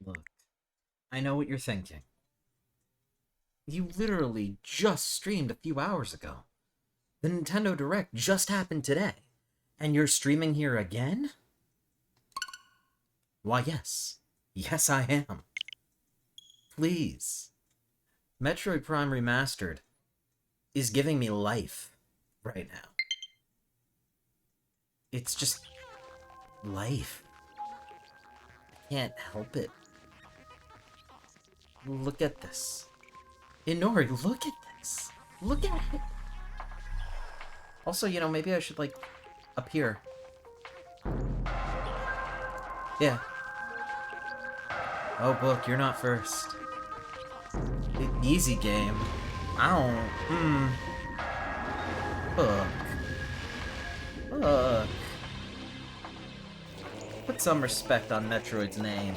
Look, I know what you're thinking. You literally just streamed a few hours ago. The Nintendo Direct just happened today. And you're streaming here again? Why, yes. Yes, I am. Please. Metroid Prime Remastered is giving me life right now. It's just life. I can't help it. Look at this. Inori, look at this. Look at it. Also, you know, maybe I should, like, appear. Yeah. Oh, book, you're not first. Easy game. I don't... Book. Book. Put some respect on Metroid's name.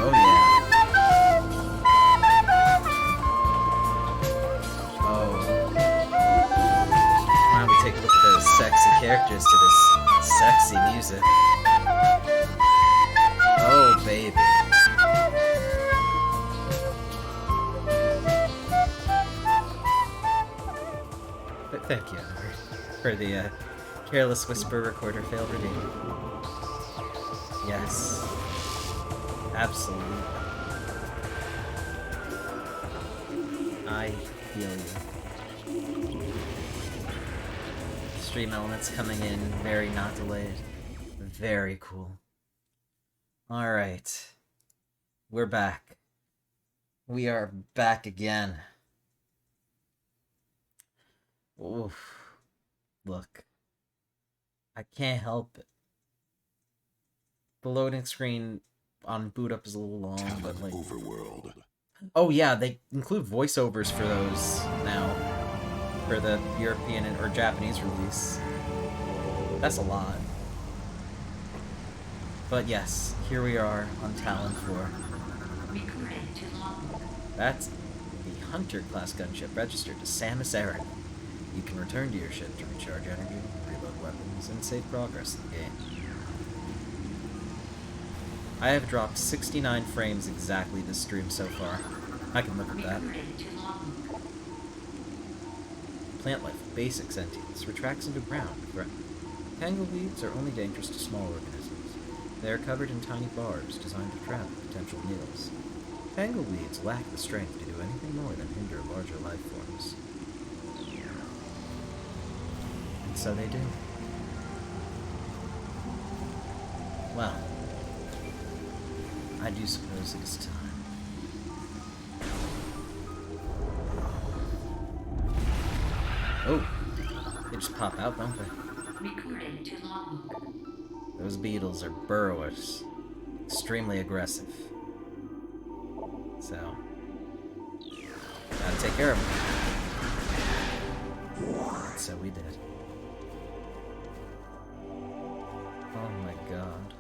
Oh, yeah. Oh. Why don't we take a look at those sexy characters to this sexy music? Oh, baby. Thank you for the Careless Whisper recorder fail redeem. Yes. Absolutely. I feel you. Stream elements coming in, very not delayed. Very cool. Alright. We're back. We are back again. Oof. Look. I can't help it. The loading screen on boot up is a little long, but like... Overworld. Oh yeah, they include voiceovers for those now. For the European or Japanese release. That's a lot. But yes, here we are on Talon 4. That's the Hunter class gunship registered to Samus Aran. You can return to your ship to recharge energy, reload weapons, and save progress in the game. I have dropped 69 frames exactly this stream so far. I can look at that. Plant life, basic sentience, retracts into ground. Tangleweeds are only dangerous to small organisms. They are covered in tiny barbs designed to trap potential meals. Tangleweeds lack the strength to do anything more than hinder larger life forms. And so they do. Well, I do suppose it is time. Oh, they just pop out, don't they? Those beetles are burrowers. Extremely aggressive. So, gotta take care of them. So we did. Oh my god.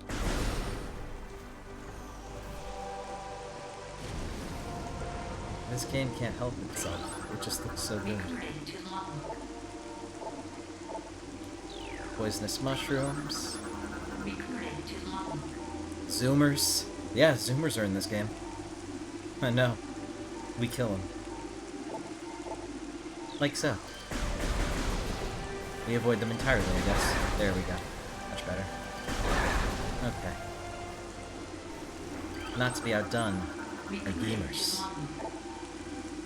This game can't help itself. It just looks so good. Poisonous mushrooms. Zoomers. Yeah, Zoomers are in this game. I know. We kill them. Like so. We avoid them entirely, I guess. There we go. Much better. Okay. Not to be outdone are gamers.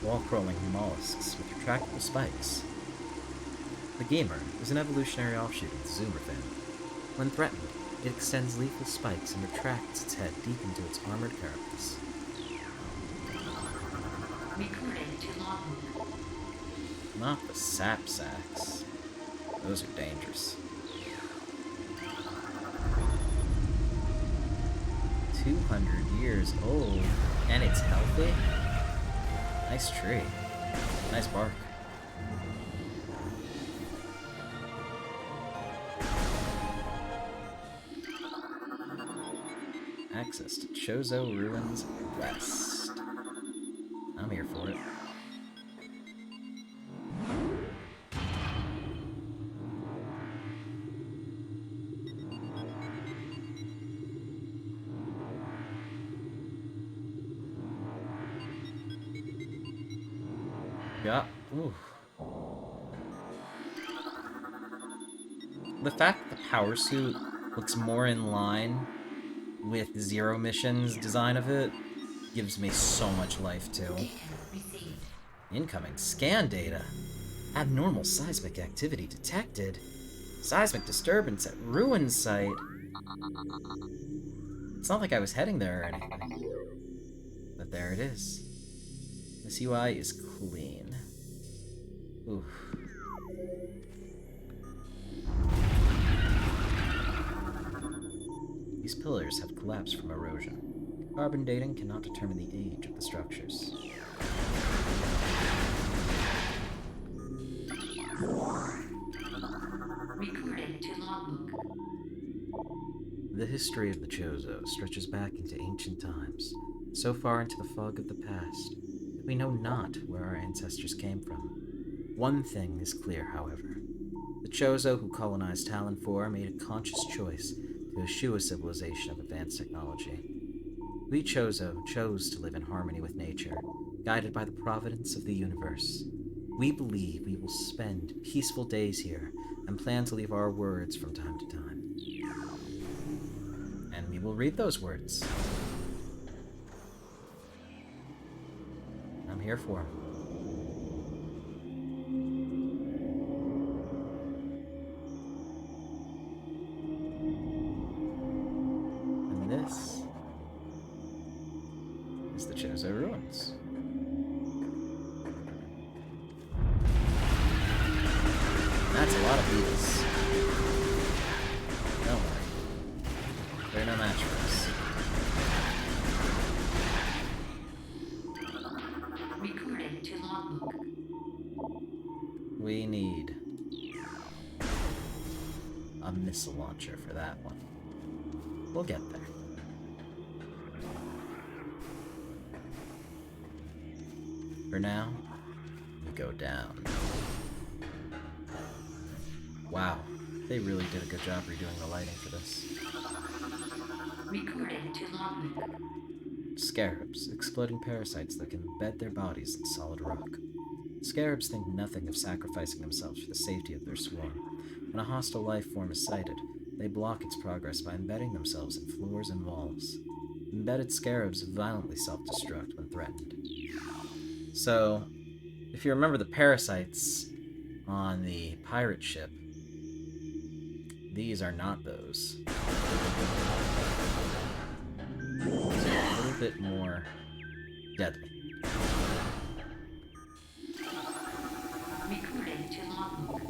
Wall-crawling mollusks with retractable spikes. The gamer is an evolutionary offshoot of the zoomer family. When threatened, it extends lethal spikes and retracts its head deep into its armored carapace. Not the sap sacks. Those are dangerous. 200 years old, and it's healthy? Nice tree. Nice bark. Access to Chozo Ruins West. I'm here for it. Yeah. Ooh. The fact that the power suit looks more in line with Zero Mission's design of it gives me so much life too. Data received. Incoming scan data. Abnormal seismic activity detected. Seismic disturbance at ruin site. It's not like I was heading there or anything. But there it is. This UI is clean. Oof. These pillars have collapsed from erosion. Carbon dating cannot determine the age of the structures. Recording to logbook. The history of the Chozo stretches back into ancient times, so far into the fog of the past that we know not where our ancestors came from. One thing is clear, however. The Chozo who colonized Talon 4 made a conscious choice to eschew a civilization of advanced technology. We Chozo chose to live in harmony with nature, guided by the providence of the universe. We believe we will spend peaceful days here and plan to leave our words from time to time. And we will read those words. I'm here for them. And this is the Chozo Ruins. That's a lot of beetles. Don't worry. They're no match for us. Recording to logbook. We need a missile launcher for that one. We'll get there. For now, we go down. Wow, they really did a good job redoing the lighting for this. Recording to logbook. Scarabs, exploding parasites that can embed their bodies in solid rock. Scarabs think nothing of sacrificing themselves for the safety of their swarm. When a hostile life form is sighted, they block its progress by embedding themselves in floors and walls. Embedded scarabs violently self-destruct when threatened. So, if you remember the parasites on the pirate ship, these are not those. These are a little bit more deadly. Recording to logbook.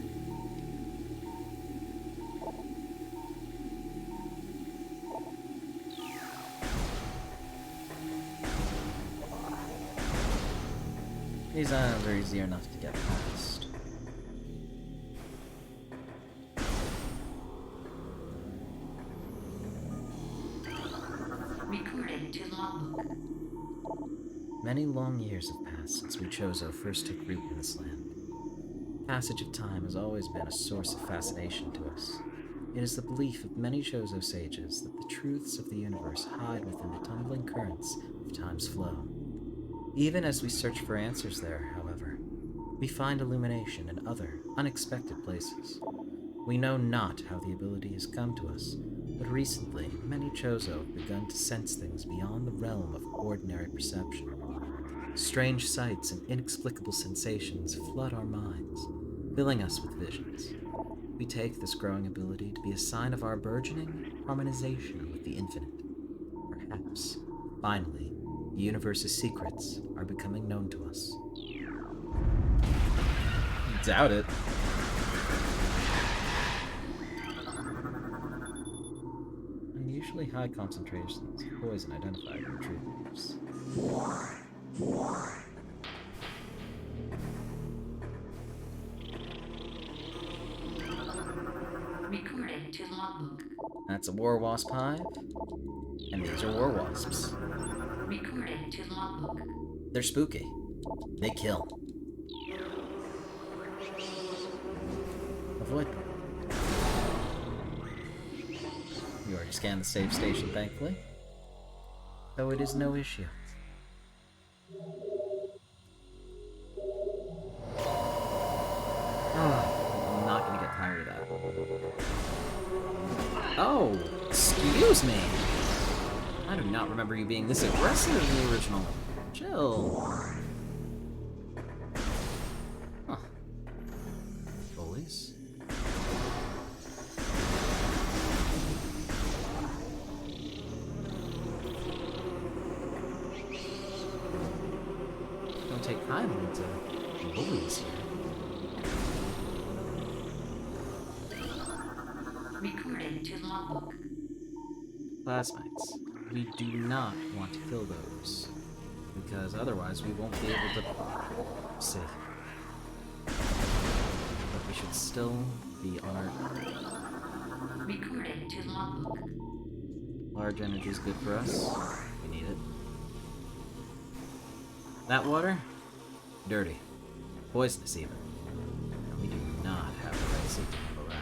These islands are easy enough to get past. Recording to logbook. Many long years have passed since we Chozo first took root in this land. The passage of time has always been a source of fascination to us. It is the belief of many Chozo sages that the truths of the universe hide within the tumbling currents of time's flow. Even as we search for answers there, however, we find illumination in other, unexpected places. We know not how the ability has come to us, but recently many Chozo have begun to sense things beyond the realm of ordinary perception. Strange sights and inexplicable sensations flood our minds, filling us with visions. We take this growing ability to be a sign of our burgeoning harmonization with the infinite. Perhaps, finally, the universe's secrets are becoming known to us. Doubt it. Unusually high concentrations of poison identified in retrievers. Recording to logbook. That's a war wasp hive, and these are war wasps. Recording to logbook. They're spooky. They kill. Avoid them. You already scanned the save station, thankfully. Though it is no issue. Oh, excuse me. I do not remember you being this aggressive in the original. Chill. Huh. Bullies. Don't take kindly to bullies here. Recording to logbook. Plasmites. We do not want to kill those, because otherwise we won't be able to see. But we should still be on our... Recording to logbook. Large energy is good for us. We need it. That water? Dirty. Poisonous even. And we do not have the right safety for that.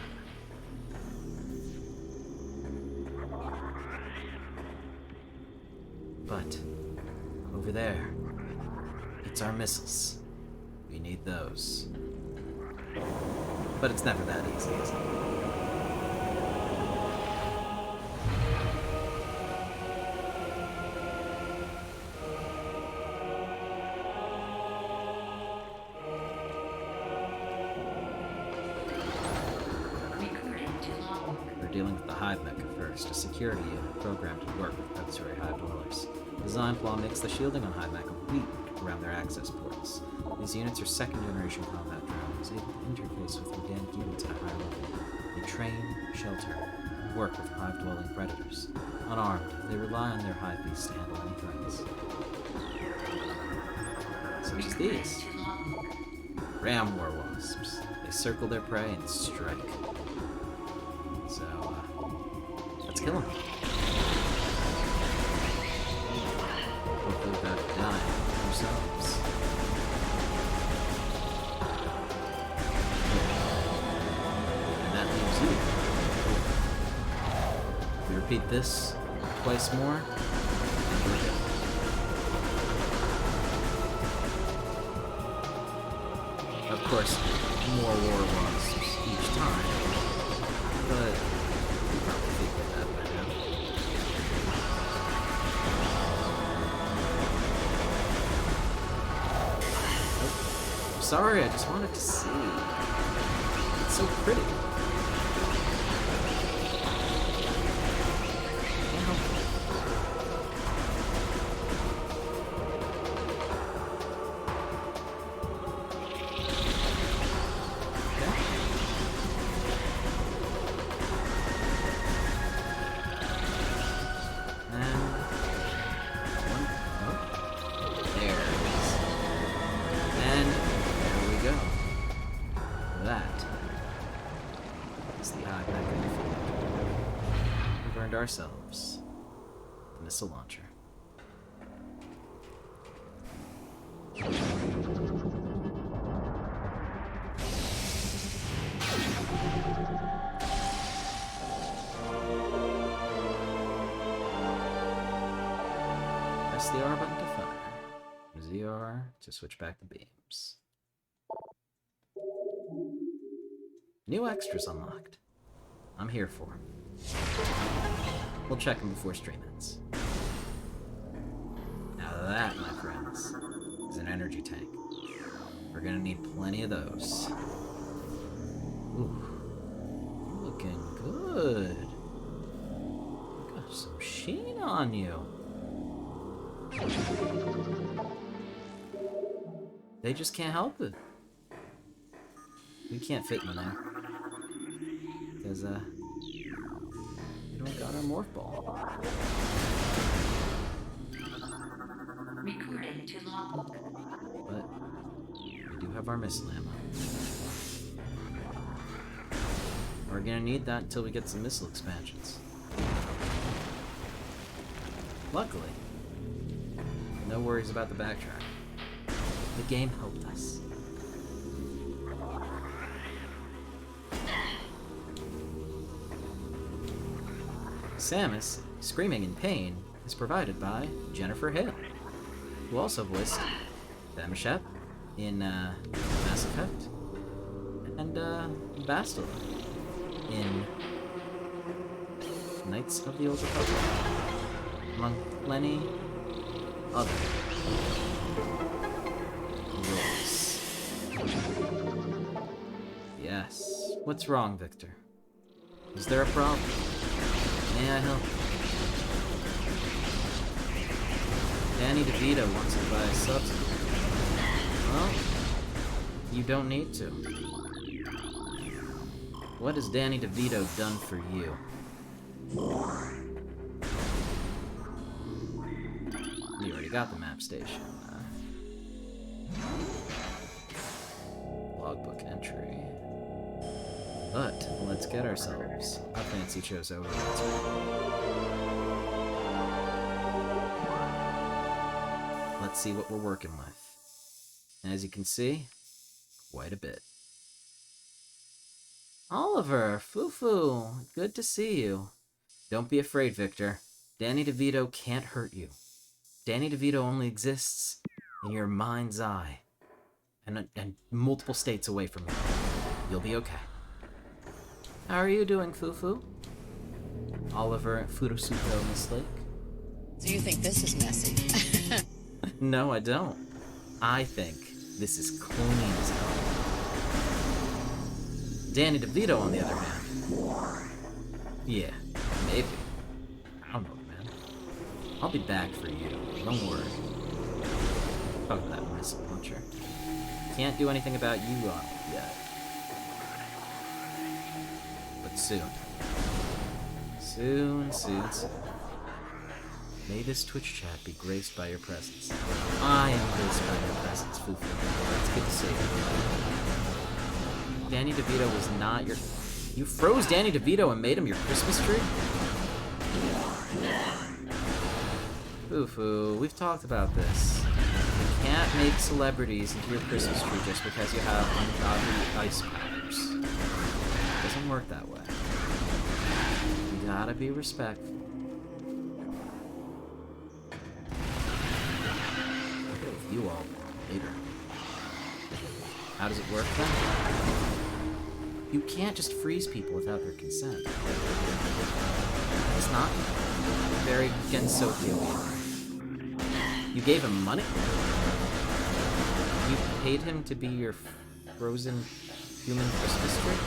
But, over there, it's our missiles. We need those. But it's never that easy, is it? Recording to logbook. We're dealing with the Hive Mecha first, a security unit programmed to work with predatory Hive dwellers. Design flaw makes the shielding on Hive Mecha weak around their access ports. These units are second-generation combat drones, able to interface with organic units at a high level. They train, shelter, and work with Hive-dwelling predators. Unarmed, they rely on their Hive beasts to handle any threats. Such as these. To logbook. Ram war wasps. They circle their prey and strike. So, let's kill them. Hopefully without dying ourselves. And that leaves you. If we repeat this twice more, and we're good. Of course, more war wasps each time, but you probably figured that by now. Oh, sorry, I just wanted to see. It's so pretty. Can't help it. Ourselves the missile launcher. Press the R button to fire. ZR to switch back the beams. New extras unlocked. I'm here for 'em. We'll check them before stream ends. Now that, my friends, is an energy tank. We're gonna need plenty of those. Ooh, looking good. Got some sheen on you. They just can't help it. We can't fit you now. Because, we got our morph ball. Recording to logbook. But we do have our missile ammo. We're gonna need that until we get some missile expansions. Luckily, no worries about the backtrack. The game helped us. Samus, screaming in pain, is provided by Jennifer Hale, who also voiced Famishep in Mass Effect, and Bastila in Knights of the Old Republic, among plenty other roles. Yes. What's wrong, Victor? Is there a problem? May I help? Danny DeVito wants to buy a substitute. Well, you don't need to. What has Danny DeVito done for you? We already got the map station. Logbook entry. But let's get ourselves a fancy chozo. Let's see what we're working with. As you can see, quite a bit. Oliver, Fufu, good to see you. Don't be afraid, Victor. Danny DeVito can't hurt you. Danny DeVito only exists in your mind's eye, and multiple states away from you. You'll be okay. How are you doing, Fufu? Oliver Furusuko Miss Lake. So you think this is messy? No, I don't. I think this is clean as hell. Danny DeVito, on the other hand. Yeah, maybe. I don't know, man. I'll be back for you. Don't worry. Fuck that missile launcher. Can't do anything about you yet. But soon. Soon. May this Twitch chat be graced by your presence. I am graced by your presence, Fufu. It's good to see you. Danny DeVito was not your... You froze Danny DeVito and made him your Christmas tree? Fufu, we've talked about this. You can't make celebrities into your Christmas tree just because you have ungodly ice powers. It doesn't work that way. You gotta be respectful. You all later. How does it work then? You can't just freeze people without their consent. It's not very Gensokyo. You gave him money? You paid him to be your frozen human Christmas tree?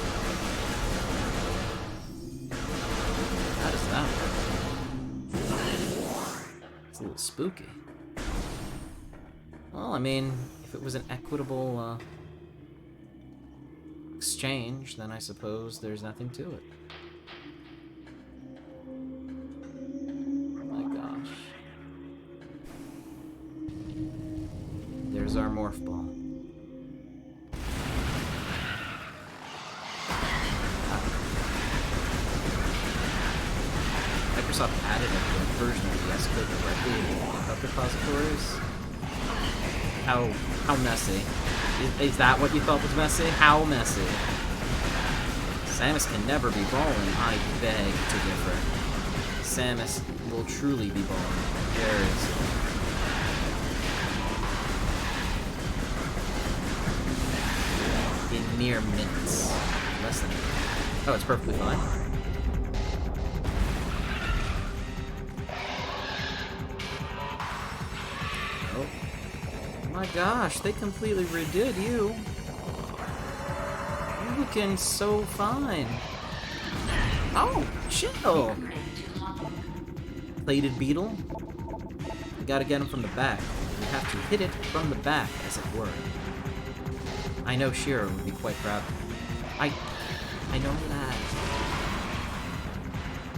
How does that work? It's a little spooky. Well, I mean, if it was an equitable exchange, then I suppose there's nothing to it. Oh my gosh. There's our morph ball. Microsoft added a version of the S Code directly in the GitHub repositories. How messy? Is that what you thought was messy? How messy? Samus can never be balling. I beg to differ. Samus will truly be balling. There is. In mere minutes. Less than. Oh, it's perfectly fine. Oh my gosh, they completely redid you. You're looking so fine. Oh, chill. Plated beetle. You gotta get him from the back. You have to hit it from the back, as it were. I know Shiro would be quite proud of you. I know that.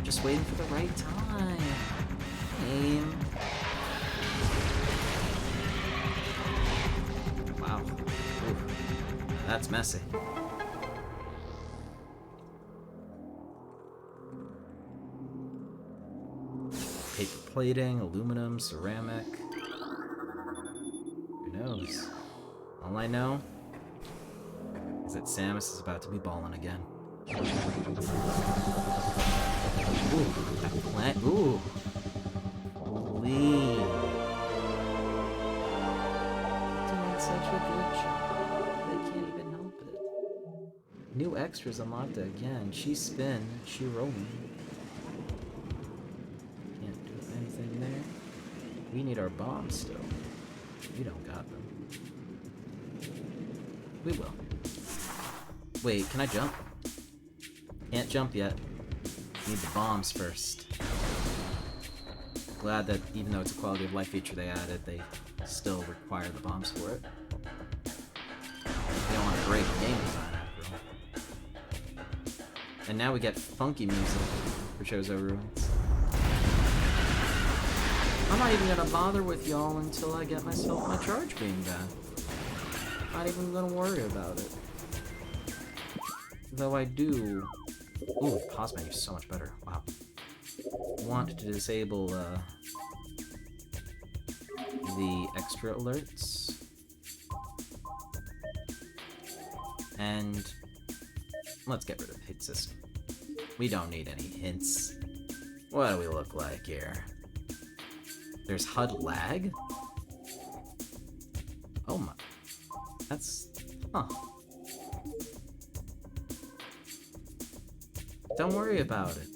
Just waiting for the right time. Aim. Wow. Oof. That's messy. Paper plating, aluminum, ceramic. Who knows? All I know is that Samus is about to be ballin' again. Ooh, that plant. Ooh. Holy. Doing such a good job. They can't even help it. New extras unlocked again. She spin, she rolling. need our bombs still. We don't got them. We will. Wait, can I jump? Can't jump yet. Need the bombs first. Glad that even though it's a quality of life feature they added, they still require the bombs for it. They don't want to break game design after all. And now we get funky music for Chozo Ruins. I'm not even gonna bother with y'all until I get myself my charge beam back. Not even gonna worry about it. Though I do... Ooh, pause menu is so much better. Wow. Want to disable the extra alerts. And let's get rid of hit system. We don't need any hints. What do we look like here? There's HUD lag? Oh my... That's... Huh. Don't worry about it.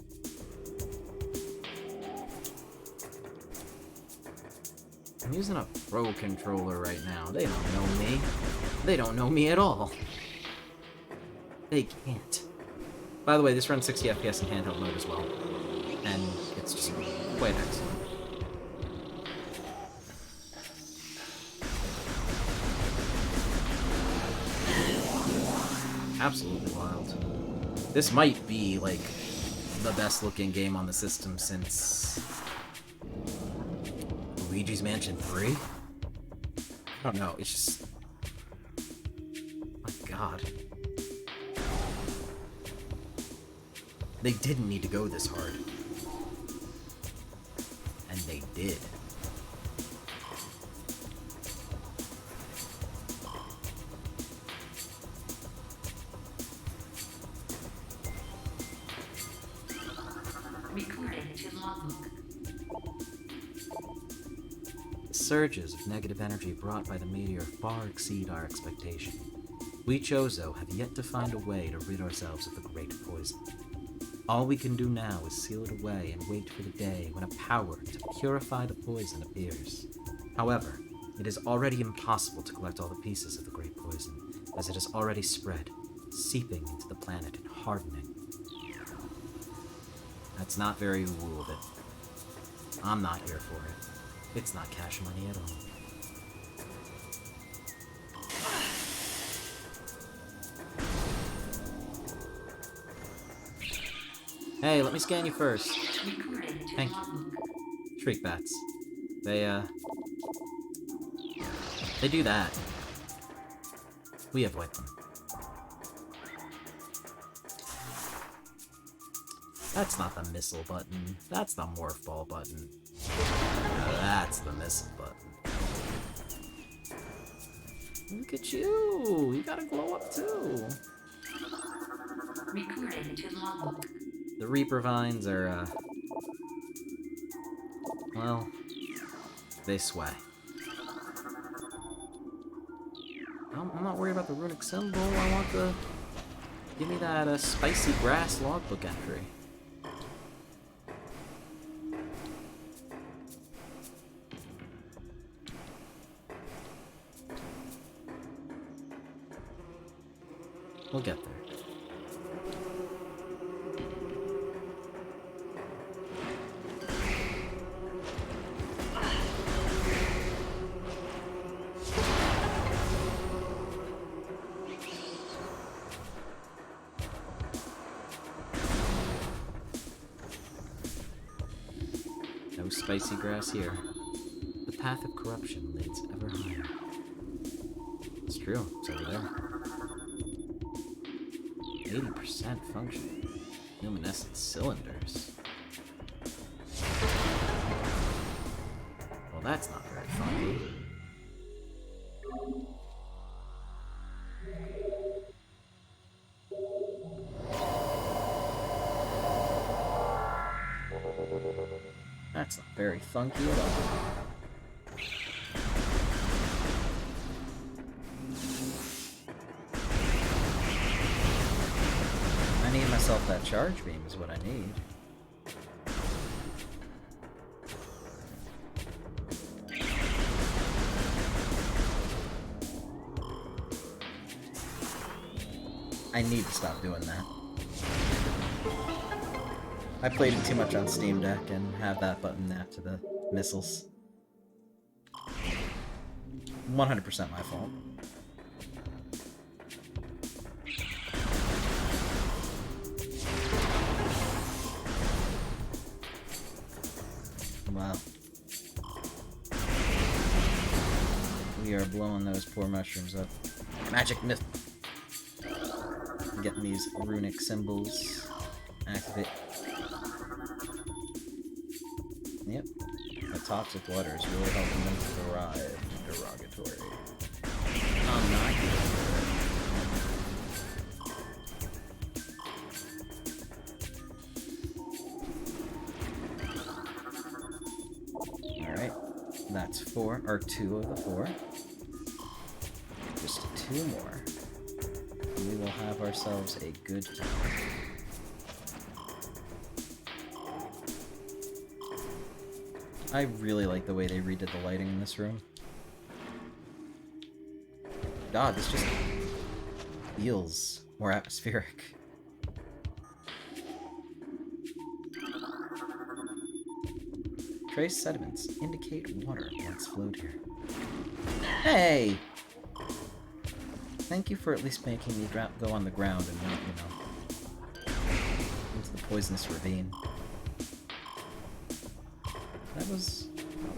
I'm using a Pro controller right now. They don't know me. They don't know me at all. They can't. By the way, this runs 60 FPS in handheld mode as well. And it's just quite excellent. Absolutely wild. This might be, like, the best looking game on the system since... Luigi's Mansion 3? I don't know, it's just... My god. They didn't need to go this hard. And they did. Recording to logbook. The surges of negative energy brought by the meteor far exceed our expectation. We Chozo have yet to find a way to rid ourselves of the great poison. All we can do now is seal it away and wait for the day when a power to purify the poison appears. However, it is already impossible to collect all the pieces of the great poison, as it has already spread, seeping into the planet and hardening. That's not very woo of it. I'm not here for it. It's not cash money at all. Hey, let me scan you first. Recording to Thank you. logbook. Shriek bats. They do that. We avoid them. That's not the missile button. That's the morph ball button. That's the missile button. Look at you! You gotta glow up too! Recording to logbook. The Reaper Vines are, well, they sway. I'm not worried about the runic symbol. I want the... Give me that spicy grass logbook entry. We'll get there. No spicy grass here. The path of corruption leads ever higher. It's true, it's over there. 80% function. Luminescent cylinders. Well, that's not very funky. That's not very funky at all. I need myself that charge beam is what I need. I need to stop doing that. I played it too much on Steam Deck and have that button after the missiles. 100% my fault. Wow. We are blowing those poor mushrooms up. Magic myth. Getting these runic symbols. Activate. Yep. The toxic water is really helping them thrive. Derogatory. I'm not. Alright. That's 4, or 2 of the 4. Just 2 more. And we will have ourselves a good time. I really like the way they redid the lighting in this room. God, this just feels more atmospheric. Trace sediments indicate water once flowed here. Hey! Thank you for at least making me go on the ground and not, into the poisonous ravine. That was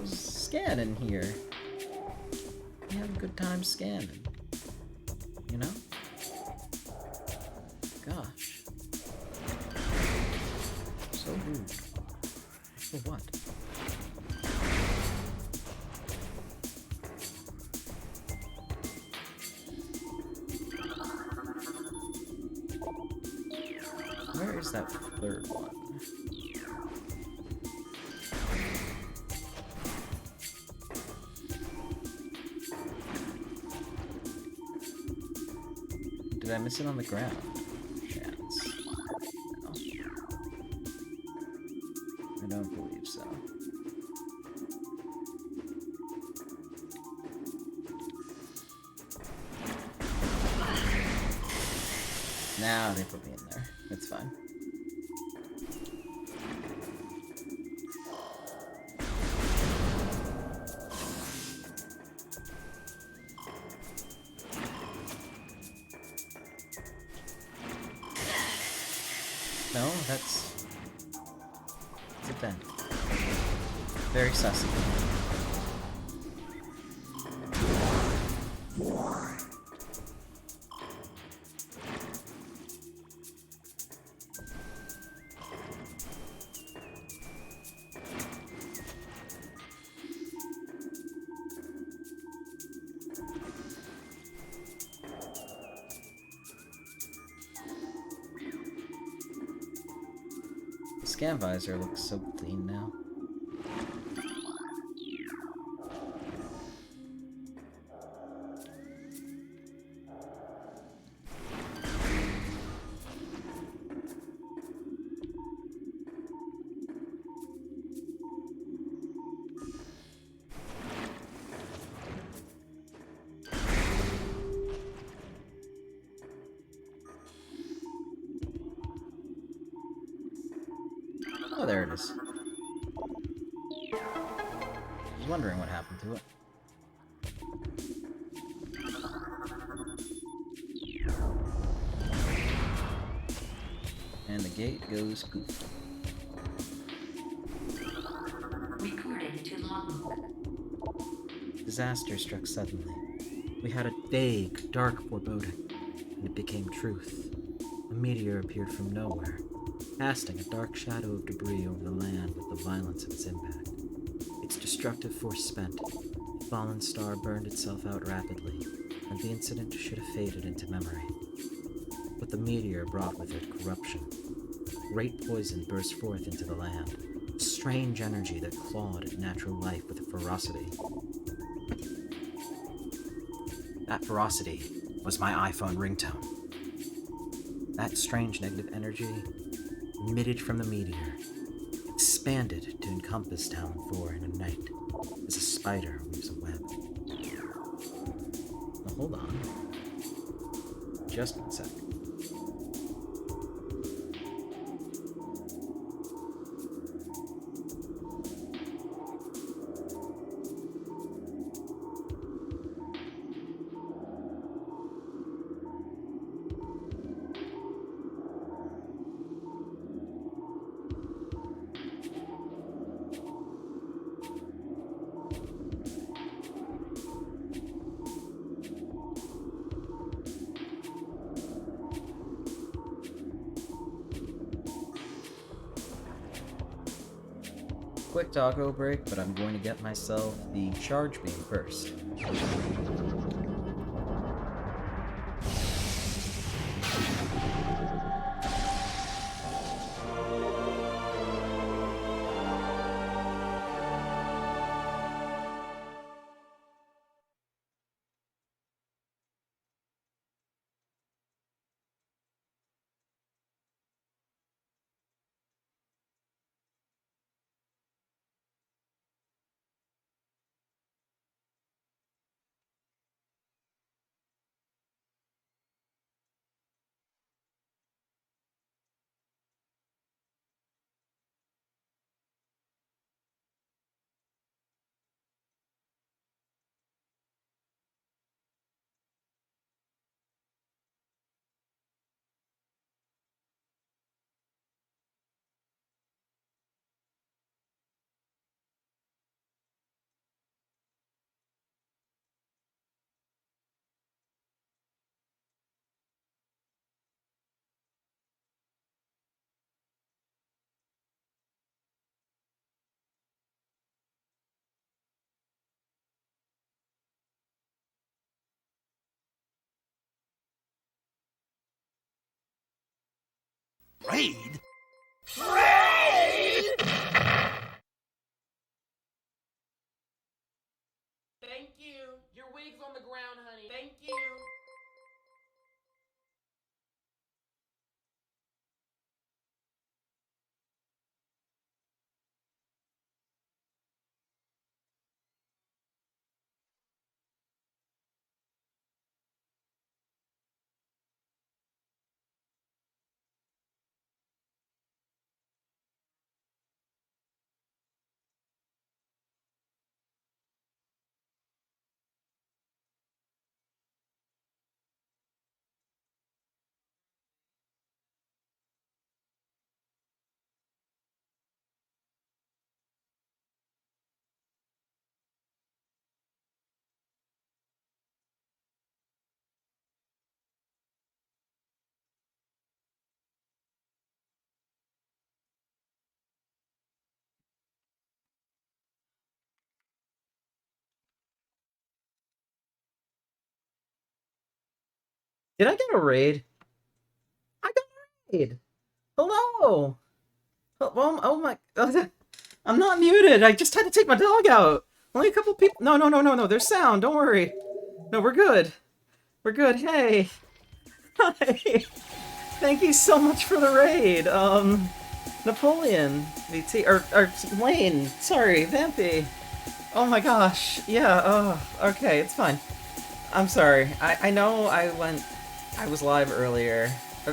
scanning here. We had a good time scanning. You know? Gosh. So rude. For what? Where is that third one? Did I miss it on the ground? Chance. No. I don't believe so. Now they put me in there. It's fine. No, that's a vent. Very sussy. The scan visor looks so clean now. Oh, there it is. I was wondering what happened to it. And the gate goes goof. Recorded to logbook. Disaster struck suddenly. We had a vague, dark foreboding, and it became truth. A meteor appeared from nowhere, casting a dark shadow of debris over the land with the violence of its impact. Its destructive force spent, the fallen star burned itself out rapidly, and the incident should have faded into memory. But the meteor brought with it corruption. Great poison burst forth into the land, strange energy that clawed at natural life with ferocity. That ferocity was my iPhone ringtone. That strange negative energy emitted from the meteor, expanded to encompass Town 4 in a night, as a spider weaves a web. Now hold on. Just one sec. quick doggo break, but I'm going to get myself the charge beam first. Raid? Thank you. Your wig's on the ground, honey. Thank you. Did I get a raid? I got a raid! Hello! Oh my... I'm not muted! I just had to take my dog out! Only a couple people... No, there's sound, don't worry. No, we're good. We're good, hey! Hi! Thank you so much for the raid! Napoleon, VT, or Wayne, sorry, Vampy. Oh my gosh, yeah, okay, it's fine. I'm sorry, I know I was live earlier.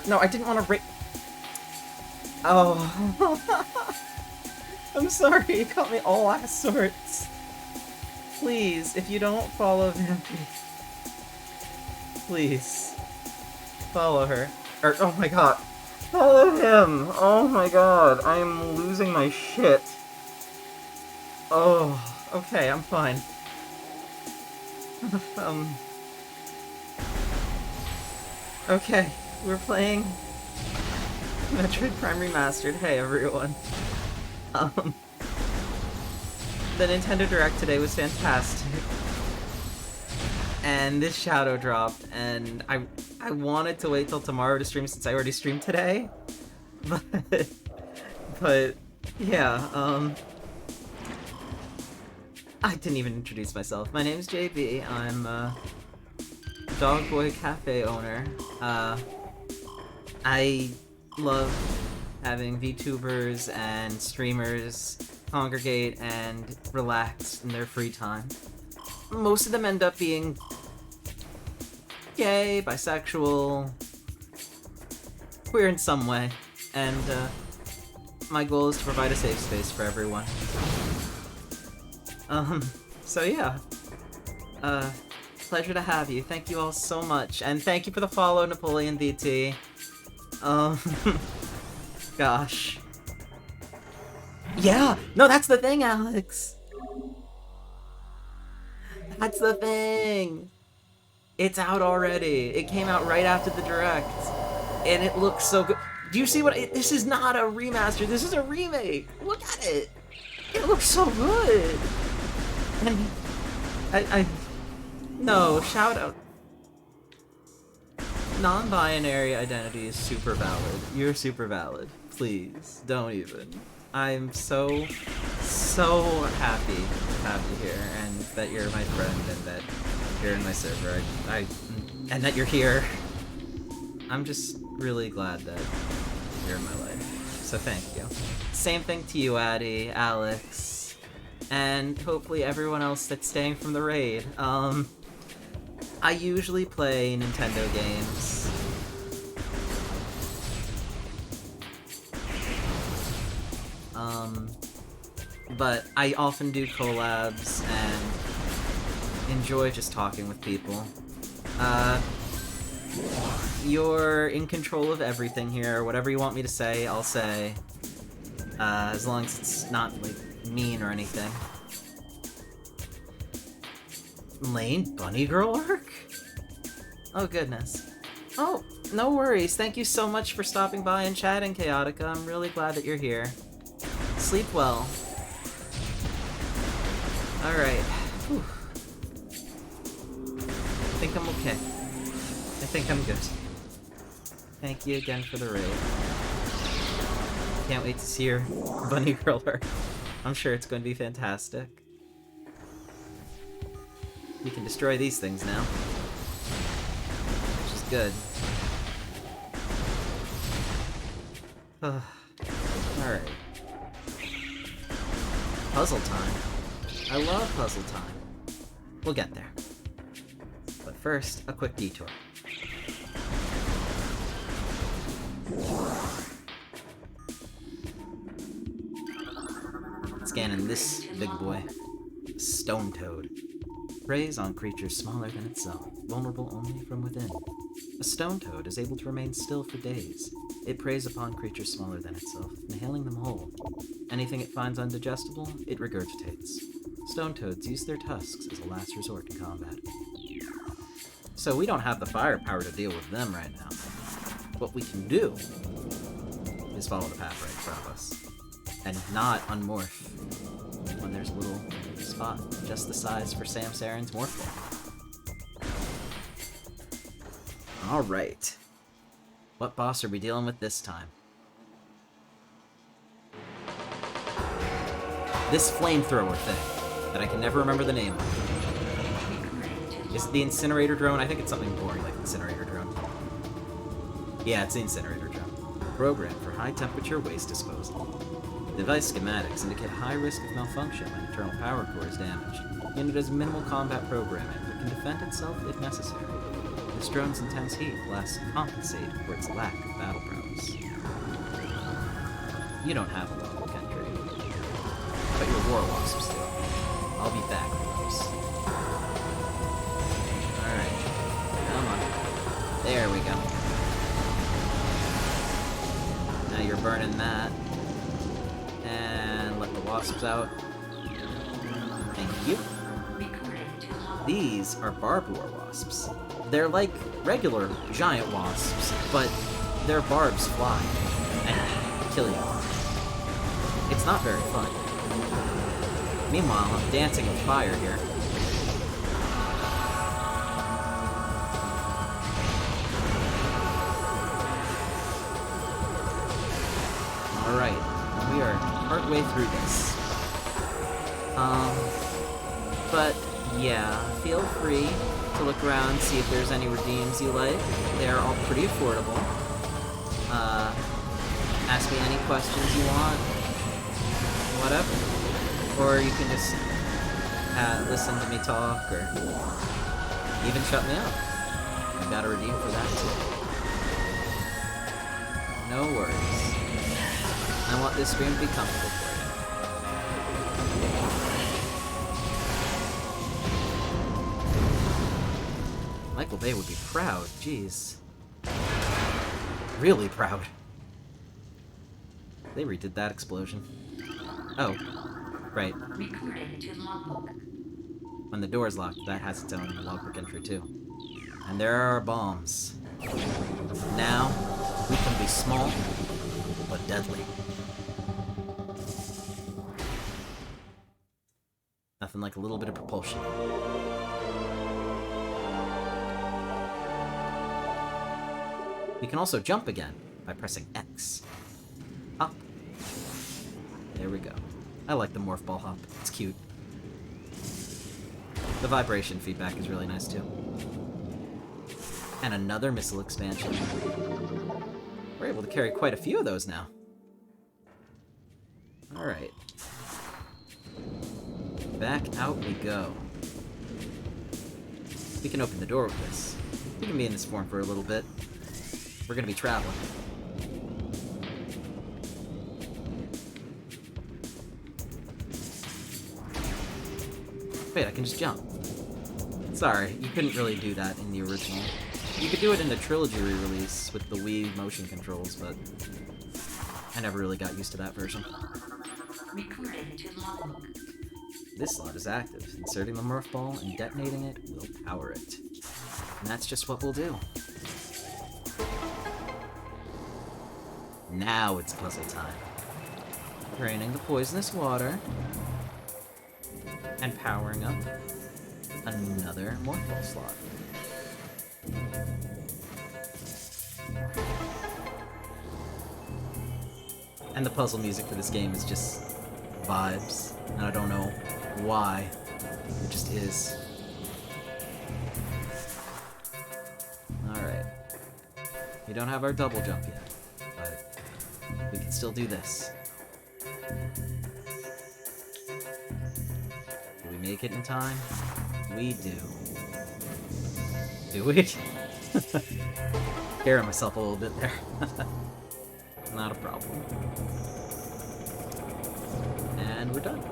No, I didn't want to Oh. I'm sorry, you caught me all last sorts. Please, if you don't follow Vampy, please, follow her. Or, oh my god. Follow him! Oh my god, I am losing my shit. Oh, okay, I'm fine. Okay, we're playing Metroid Prime Remastered. Hey everyone. The Nintendo Direct today was fantastic. And this shadow dropped, and I wanted to wait till tomorrow to stream since I already streamed today. But yeah, I didn't even introduce myself. My name's JB. I'm a Dog Boy Cafe owner. I love having VTubers and streamers congregate and relax in their free time. Most of them end up being gay, bisexual, queer in some way, and my goal is to provide a safe space for everyone. So yeah. Pleasure to have you. Thank you all so much. And thank you for the follow, Napoleon DT. Gosh. Yeah! No, that's the thing, Alex! That's the thing! It's out already. It came out right after the Direct. And it looks so good. Do you see what- this is not a remaster, this is a remake! Look at it! It looks so good! And no, shout out. Non-binary identity is super valid. You're super valid. Please, don't even. I'm so happy to have you here, and that you're my friend, and that you're in my server. And that you're here. I'm just really glad that you're in my life. So thank you. Same thing to you, Addie, Alex, and hopefully everyone else that's staying from the raid. I usually play Nintendo games. But I often do collabs and enjoy just talking with people. You're in control of everything here. Whatever you want me to say, I'll say. As long as it's not, like, mean or anything. Lane Bunny Girl arc? Oh, goodness. Oh, no worries. Thank you so much for stopping by and chatting, Chaotica. I'm really glad that you're here. Sleep well. Alright. Whew. I think I'm okay. I think I'm good. Thank you again for the raid. Can't wait to see your Bunny Girl arc. I'm sure it's going to be fantastic. We can destroy these things now. Which is good. Alright. Puzzle time. I love puzzle time. We'll get there. But first, a quick detour. Scanning this big boy. Stone Toad. Preys on creatures smaller than itself, vulnerable only from within. A stone toad is able to remain still for days. It preys upon creatures smaller than itself, inhaling them whole. Anything it finds undigestible, it regurgitates. Stone toads use their tusks as a last resort in combat. So we don't have the firepower to deal with them right now. What we can do is follow the path right in front of us. And not unmorph when there's a little spot just the size for Sam Saren's morph ball. Alright. What boss are we dealing with this time? This flamethrower thing that I can never remember the name of. Is it the incinerator drone? I think it's something boring like incinerator drone. Yeah, it's the incinerator drone. Programmed for high temperature waste disposal. Device schematics indicate high risk of malfunction when internal power core is damaged. Unit has minimal combat programming, but can defend itself if necessary. This drone's intense heat will compensate for its lack of battle prowess. You don't have a logbook entry, but your war wasps do. I'll be back for those. Alright, come on. There we go. Now you're burning that. And let the wasps out. Thank you. These are barbed war wasps. They're like regular giant wasps, but their barbs fly and kill you. It's not very fun. Meanwhile, I'm dancing with fire here. Alright, we are partway through this. But yeah, feel free to look around, see if there's any redeems you like. They're all pretty affordable. Ask me any questions you want. Whatever. Or you can just listen to me talk, or even shut me up. I've got a redeem for that too. No worries. I want this stream to be comfortable for you. Michael Bay would be proud, jeez. Really proud. They redid that explosion. Oh, right. When the door is locked, that has its own logbook entry too. And there are bombs. Now, we can be small, but deadly. Nothing like a little bit of propulsion. We can also jump again by pressing X. Up. There we go. I like the morph ball hop. It's cute. The vibration feedback is really nice too. And another missile expansion. We're able to carry quite a few of those now. Alright. Back out we go. We can open the door with this. We can be in this form for a little bit. We're gonna be traveling. Wait, I can just jump. Sorry, you couldn't really do that in the original. You could do it in the trilogy re-release with the Wii motion controls, but I never really got used to that version. Recorded to logbook. This slot is active. Inserting the morph ball and detonating it will power it. And that's just what we'll do. Now it's puzzle time. Draining the poisonous water. And powering up another morph ball slot. And the puzzle music for this game is just vibes, and I don't know why. It just is. Alright. We don't have our double jump yet, but we can still do this. Do we make it in time? We do. Do we? Scaring myself a little bit there. Not a problem. And we're done.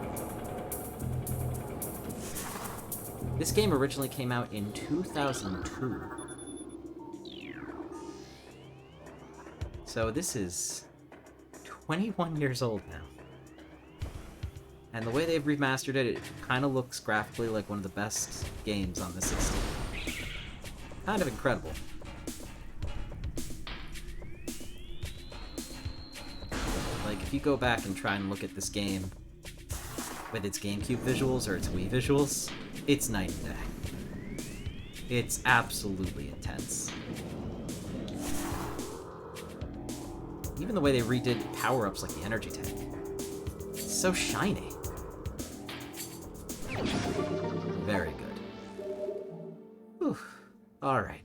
This game originally came out in 2002. So this is 21 years old now. And the way they've remastered it, it kind of looks graphically like one of the best games on the system. Kind of incredible. Like, if you go back and try and look at this game with its GameCube visuals or its Wii visuals, it's night and day. It's absolutely intense. Even the way they redid power-ups like the energy tank. It's so shiny. Very good. Whew. Alright.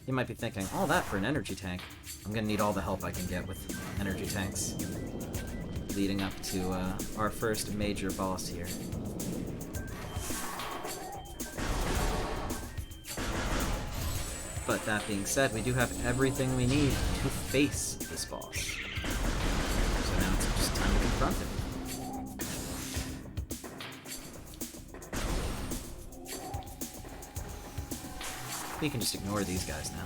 You might be thinking, all that for an energy tank. I'm gonna need all the help I can get with energy tanks. Leading up to our first major boss here. But that being said, we do have everything we need to face this boss. So now it's just time to confront it. We can just ignore these guys now.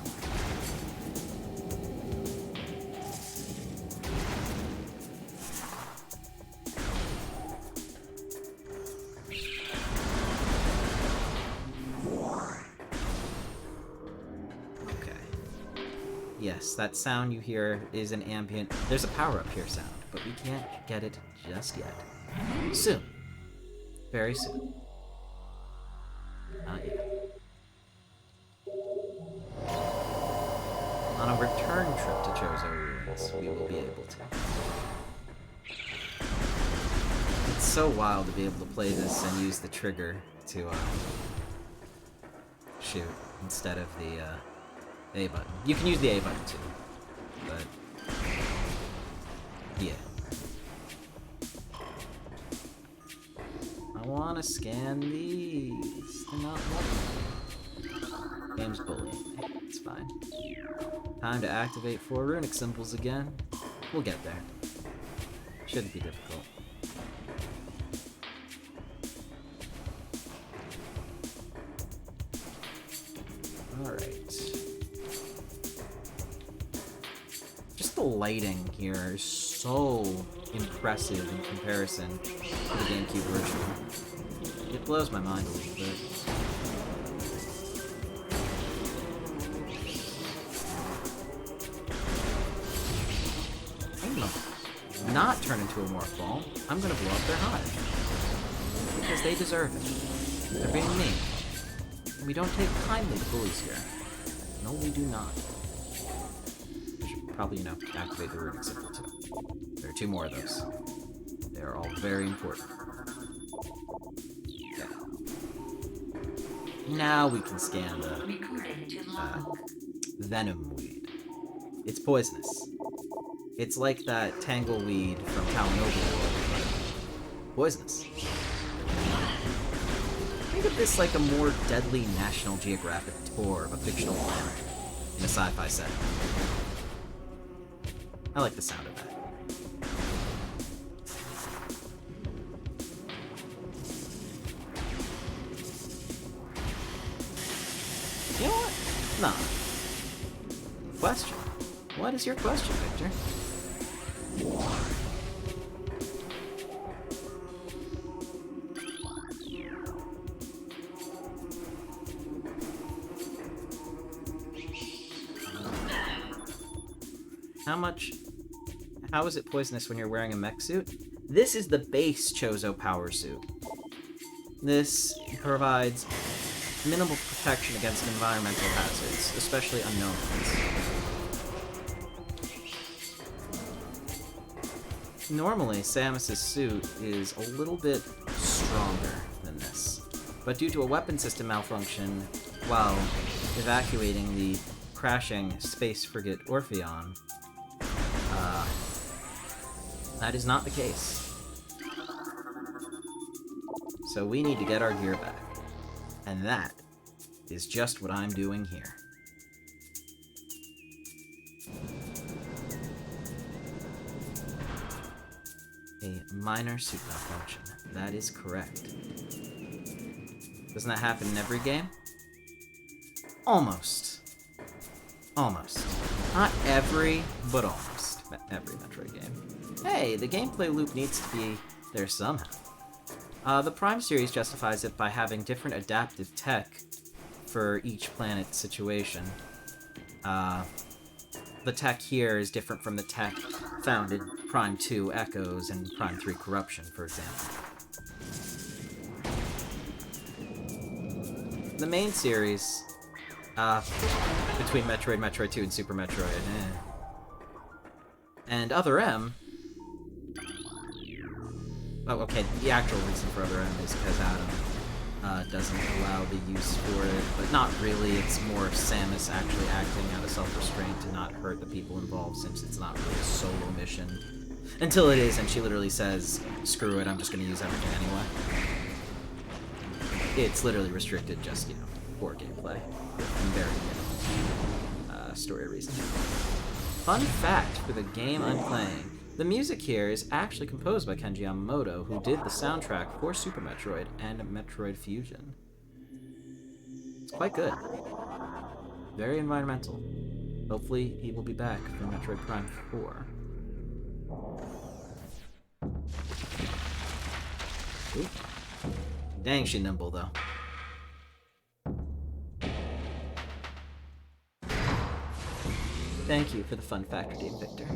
Okay. Yes, that sound you hear is an ambient... There's a power-up here sound, but we can't get it just yet. Soon. Very soon. Not yet. On a return trip to Chozo Ruins, we will be able to. It's so wild to be able to play this and use the trigger to shoot instead of the A button. You can use the A button too, but yeah. I want to scan these. They're not letting me. Game's bullying me. It's fine. Time to activate 4 runic symbols again. We'll get there. Shouldn't be difficult. Alright. Just the lighting here is so impressive in comparison to the GameCube version. It blows my mind a little bit. Not turn into a morph ball. I'm gonna blow up their hive. because they deserve it. They're being mean. And we don't take kindly to bullies here. No, we do not. We should probably, activate the runic symbol too. There are 2 more of those. They are all very important. Okay. Now we can scan the venom weed. It's poisonous. It's like that tangleweed from Talanoble, but poisonous. Think of this like a more deadly National Geographic tour of a fictional planet in a sci-fi setting. I like the sound of that. You know what? No. Question. What is your question, Victor? How is it poisonous when you're wearing a mech suit? This is the base Chozo power suit. This provides minimal protection against environmental hazards, especially unknown ones. Normally, Samus's suit is a little bit stronger than this, but due to a weapon system malfunction while evacuating the crashing space frigate Orpheon, that is not the case. So we need to get our gear back. And that is just what I'm doing here. A minor suit malfunction. That is correct. Doesn't that happen in every game? Almost. Almost. Not every, but almost. Every Metroid game. Hey, the gameplay loop needs to be there somehow. The Prime series justifies it by having different adaptive tech for each planet's situation. The tech here is different from the tech found in Prime 2 Echoes and Prime 3 Corruption, for example. The main series, between Metroid, Metroid 2, and Super Metroid, and Other M. Oh, okay, the actual reason for Other M is because Adam doesn't allow the use for it, but not really. It's more Samus actually acting out of self-restraint to not hurt the people involved, since it's not really a solo mission. Until it is, and she literally says, screw it, I'm just going to use everything anyway. It's literally restricted just, for gameplay, and very minimal story reasons. Fun fact for the game I'm playing. The music here is actually composed by Kenji Yamamoto, who did the soundtrack for Super Metroid and Metroid Fusion. It's quite good. Very environmental. Hopefully he will be back for Metroid Prime 4. Ooh. Dang, she nimble, though. Thank you for the fun factor, Dave Victor.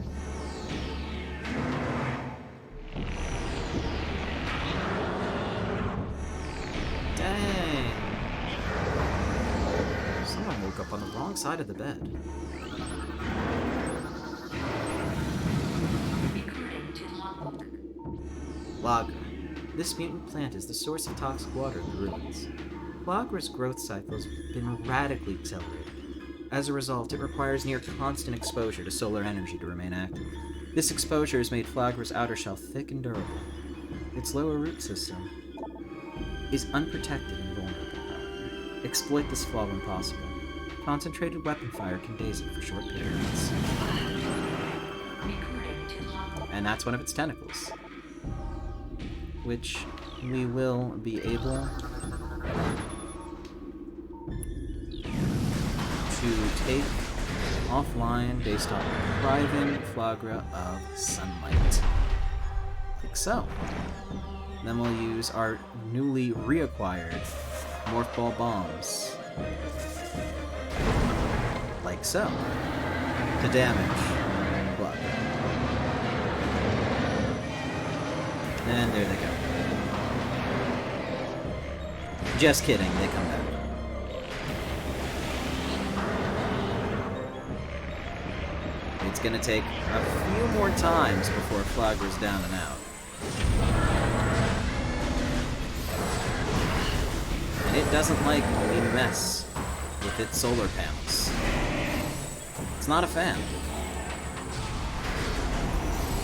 Dang. Someone woke up on the wrong side of the bed. Lager. This mutant plant is the source of toxic water in the ruins. Lager's growth cycle has been radically accelerated. As a result, it requires near constant exposure to solar energy to remain active. This exposure has made Flagra's outer shell thick and durable. Its lower root system is unprotected and vulnerable, however. Exploit this flaw when possible. Concentrated weapon fire can daze it for short periods. And that's one of its tentacles, which we will be able to take offline based on depriving Flagra of sunlight. Like so. Then we'll use our newly reacquired Morph Ball bombs. Like so. To damage Flagra. And there they go. Just kidding, they come back. It's gonna take a few more times before Flogger's down and out. And it doesn't like when we mess with its solar panels. It's not a fan.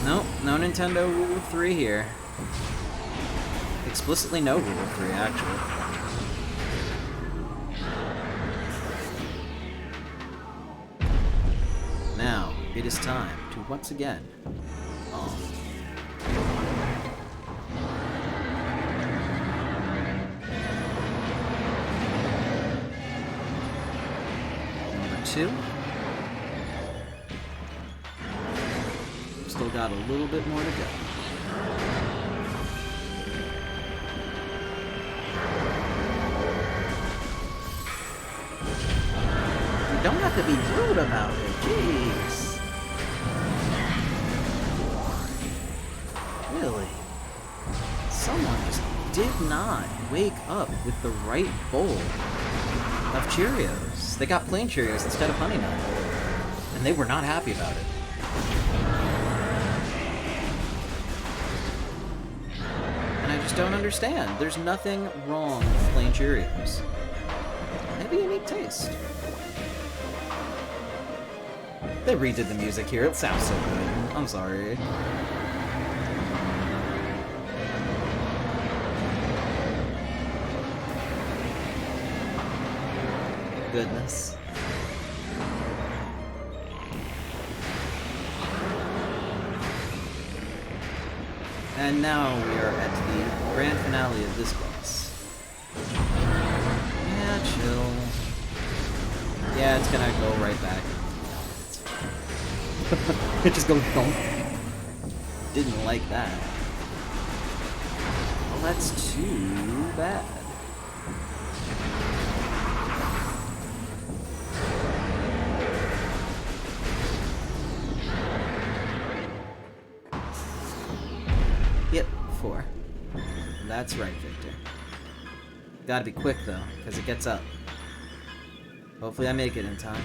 Nope, no Nintendo Rule of 3 here. Explicitly no Rule of 3, actually. Now, it is time to once again... Number 2. Still got a little bit more to go. You don't have to be rude about it, jeez. Really? Someone just did not wake up with the right bowl of Cheerios. They got plain Cheerios instead of Honey Nut. And they were not happy about it. Just don't understand. There's nothing wrong with plain Cheerios. They have a unique taste. They redid the music here. It sounds so good. I'm sorry. Goodness. And now we are at the grand finale of this boss. Yeah, chill. Yeah, it's gonna go right back. It just goes thump. Didn't like that. Well, that's too bad. Yep, 4. That's right, Victor. Gotta be quick, though, because it gets up. Hopefully I make it in time.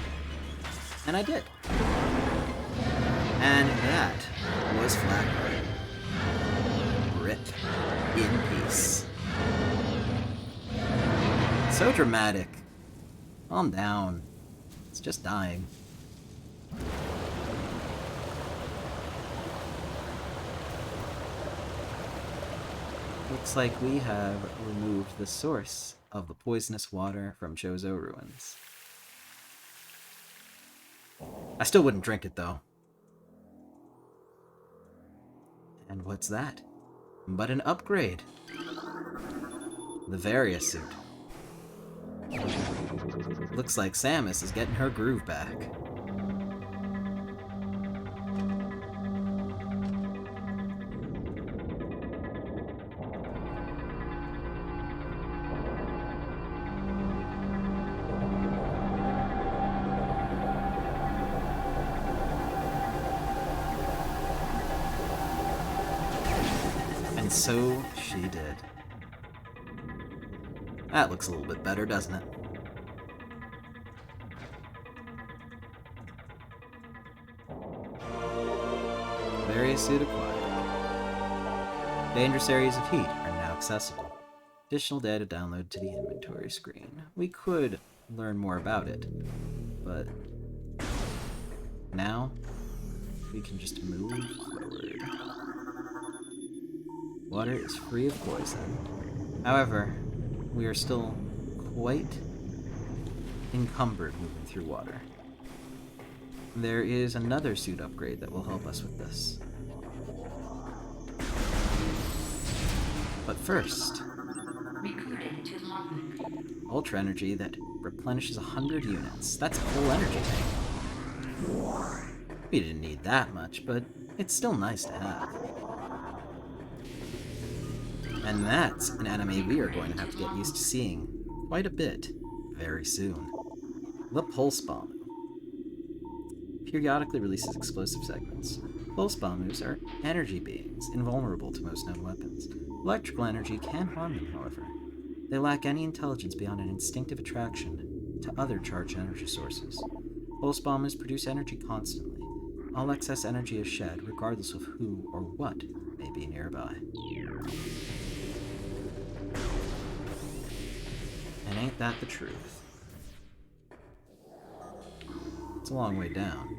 And I did. And that was Flagler. Rip in peace. So dramatic. Calm down. It's just dying. Looks like we have removed the source of the poisonous water from Chozo Ruins. I still wouldn't drink it, though. And what's that? But an upgrade. The Varia suit. Looks like Samus is getting her groove back. And so she did. That looks a little bit better, doesn't it? Various suit acquired. Dangerous areas of heat are now accessible. Additional data download to the inventory screen. We could learn more about it, but now we can just move forward. Water is free of poison. However, we are still quite encumbered moving through water. There is another suit upgrade that will help us with this. But first, Recruited to logbook. Ultra Energy that replenishes 100 units. That's a whole energy tank. We didn't need that much, but it's still nice to have. And that's an enemy we are going to have to get used to seeing quite a bit very soon. The Pulse Bomb periodically releases explosive segments. Pulse bombs are energy beings, invulnerable to most known weapons. Electrical energy can harm them, however. They lack any intelligence beyond an instinctive attraction to other charged energy sources. Pulse bombers produce energy constantly. All excess energy is shed, regardless of who or what may be nearby. And ain't that the truth? It's a long way down.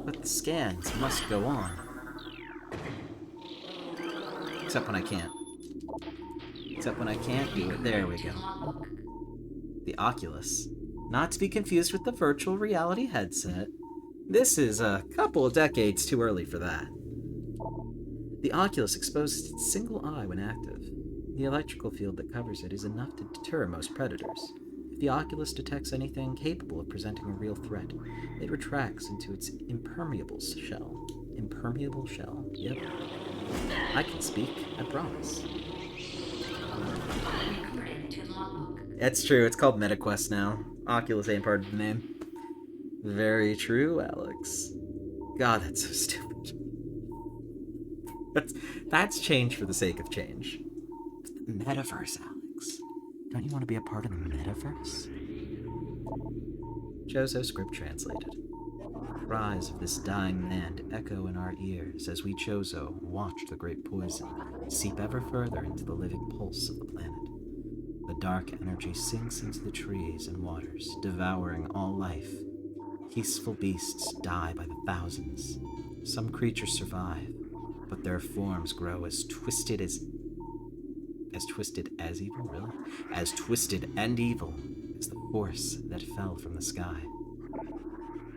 But the scans must go on. Except when I can't. Except when I can't do it. There we go. The Oculus. Not to be confused with the virtual reality headset. This is a couple of decades too early for that. The Oculus exposes its single eye when active. The electrical field that covers it is enough to deter most predators. If the Oculus detects anything capable of presenting a real threat, it retracts into its impermeable shell. Impermeable shell? Yep. I can speak, I promise. It's true, it's called MetaQuest now. Oculus ain't part of the name. Very true, Alex. God, that's so stupid. That's change for the sake of change. The metaverse, Alex. Don't you want to be a part of the metaverse? Chozo script translated. Cries of this dying land echo in our ears as we Chozo watch the great poison seep ever further into the living pulse of the planet. The dark energy sinks into the trees and waters, devouring all life. Peaceful beasts die by the thousands. Some creatures survive, but their forms grow as twisted evil, really? As twisted and evil as the force that fell from the sky.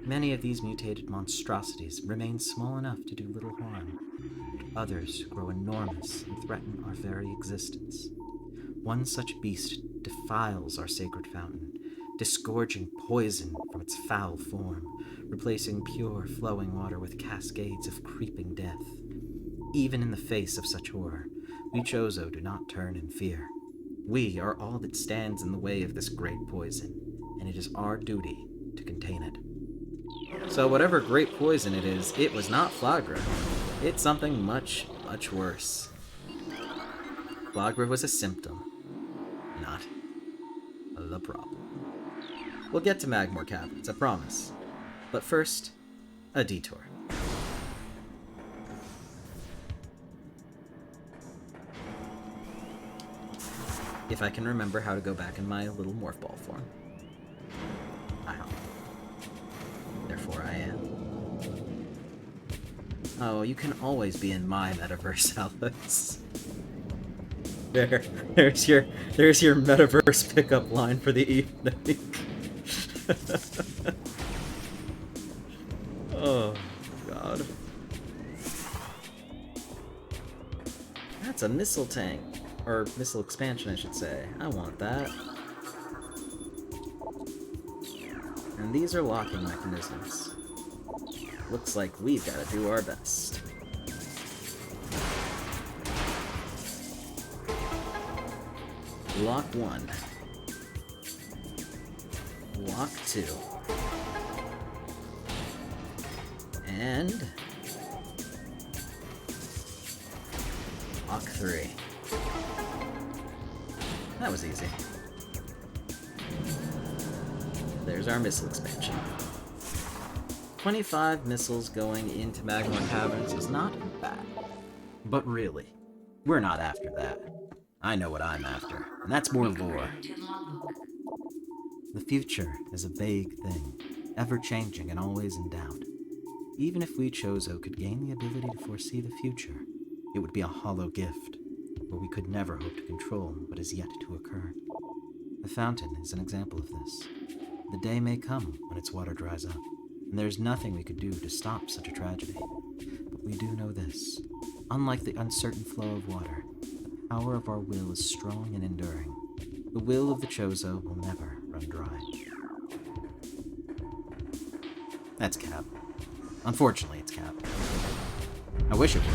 Many of these mutated monstrosities remain small enough to do little harm. Others grow enormous and threaten our very existence. One such beast defiles our sacred fountain, disgorging poison from its foul form, replacing pure flowing water with cascades of creeping death. Even in the face of such horror, we Chozo do not turn in fear. We are all that stands in the way of this great poison, and it is our duty to contain it. So whatever great poison it is, it was not Flagra. It's something much, much worse. Flagra was a symptom, not the problem. We'll get to Magmore Caverns, I promise. But first, a detour. If I can remember how to go back in my little morph ball form. I don't. Therefore I am. Oh, you can always be in my metaverse, Alex. There's your metaverse pickup line for the evening. Oh, God. That's a missile tank. Or missile expansion, I should say. I want that. And these are locking mechanisms. Looks like we've got to do our best. Lock 1. Lock 2. And lock 3. That was easy. There's our missile expansion. 25 missiles going into Magmore Caverns is not bad. But really, we're not after that. I know what I'm after, and that's more lore. The future is a vague thing, ever-changing and always in doubt. Even if we Chozo could gain the ability to foresee the future, it would be a hollow gift, where we could never hope to control what is yet to occur. The fountain is an example of this. The day may come when its water dries up, and there's nothing we could do to stop such a tragedy. But we do know this. Unlike the uncertain flow of water, the power of our will is strong and enduring. The will of the Chozo will never run dry. That's Cap. Unfortunately, it's Cap. I wish it was.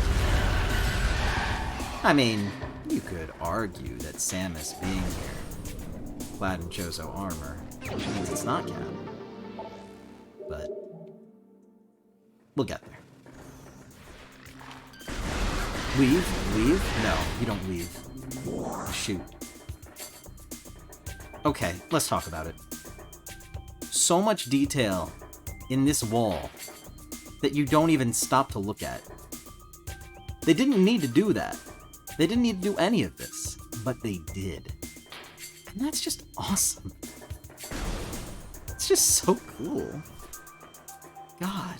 I mean, you could argue that Samus being here, clad in Chozo armor, means it's not Cap. But we'll get there. Leave? Leave? No, you don't leave. Shoot. Okay, let's talk about it. So much detail in this wall that you don't even stop to look at. They didn't need to do that. They didn't need to do any of this, but they did. And that's just awesome. It's just so cool. God.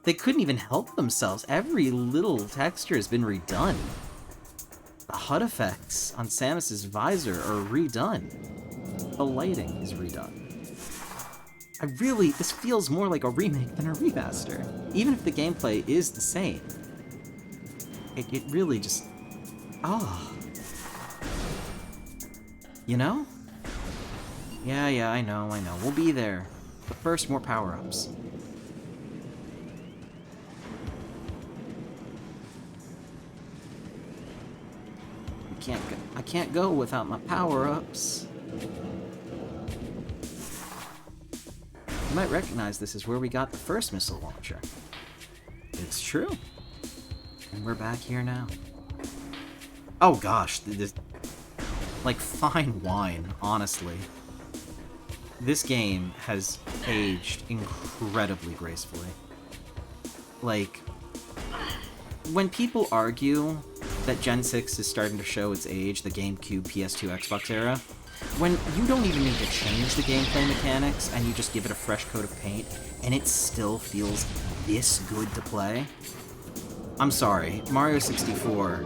They couldn't even help themselves. Every little texture has been redone. The HUD effects on Samus's visor are redone. The lighting is redone. This feels more like a remake than a remaster. Even if the gameplay is the same. It really just... Oh. You know? Yeah, I know. We'll be there. But first, more power-ups. I can't go without my power-ups. You might recognize this is where we got the first missile launcher. It's true. And we're back here now. Oh gosh, this... Like, fine wine, honestly. This game has aged incredibly gracefully. Like, when people argue that Gen 6 is starting to show its age, the GameCube, PS2, Xbox era, when you don't even need to change the gameplay mechanics and you just give it a fresh coat of paint, and it still feels this good to play, I'm sorry, Mario 64,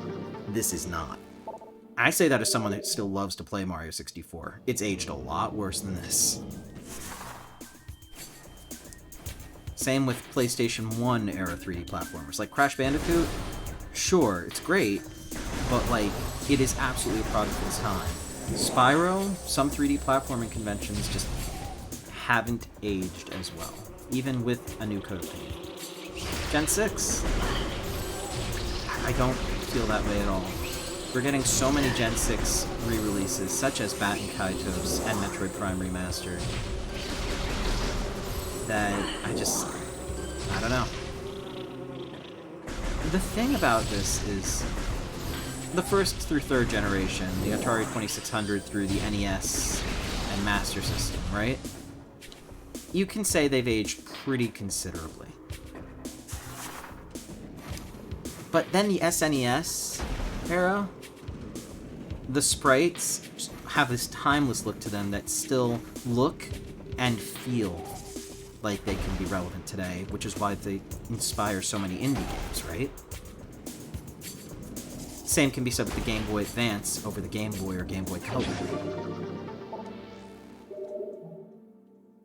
this is not. I say that as someone that still loves to play Mario 64. It's aged a lot worse than this. Same with PlayStation 1 era 3D platformers. Like Crash Bandicoot, sure, it's great, but like, it is absolutely a product of its time. Spyro, some 3D platforming conventions just haven't aged as well, even with a new coat of paint. Gen 6, I don't feel that way at all. We're getting so many Gen 6 re-releases, such as Batten Kaitos and Metroid Prime Remastered, that I don't know. The thing about this is, the first through third generation, the Atari 2600 through the NES and Master System, right? You can say they've aged pretty considerably. But then the SNES era, the sprites have this timeless look to them that still look and feel like they can be relevant today, which is why they inspire so many indie games, right? Same can be said with the Game Boy Advance over the Game Boy or Game Boy Color.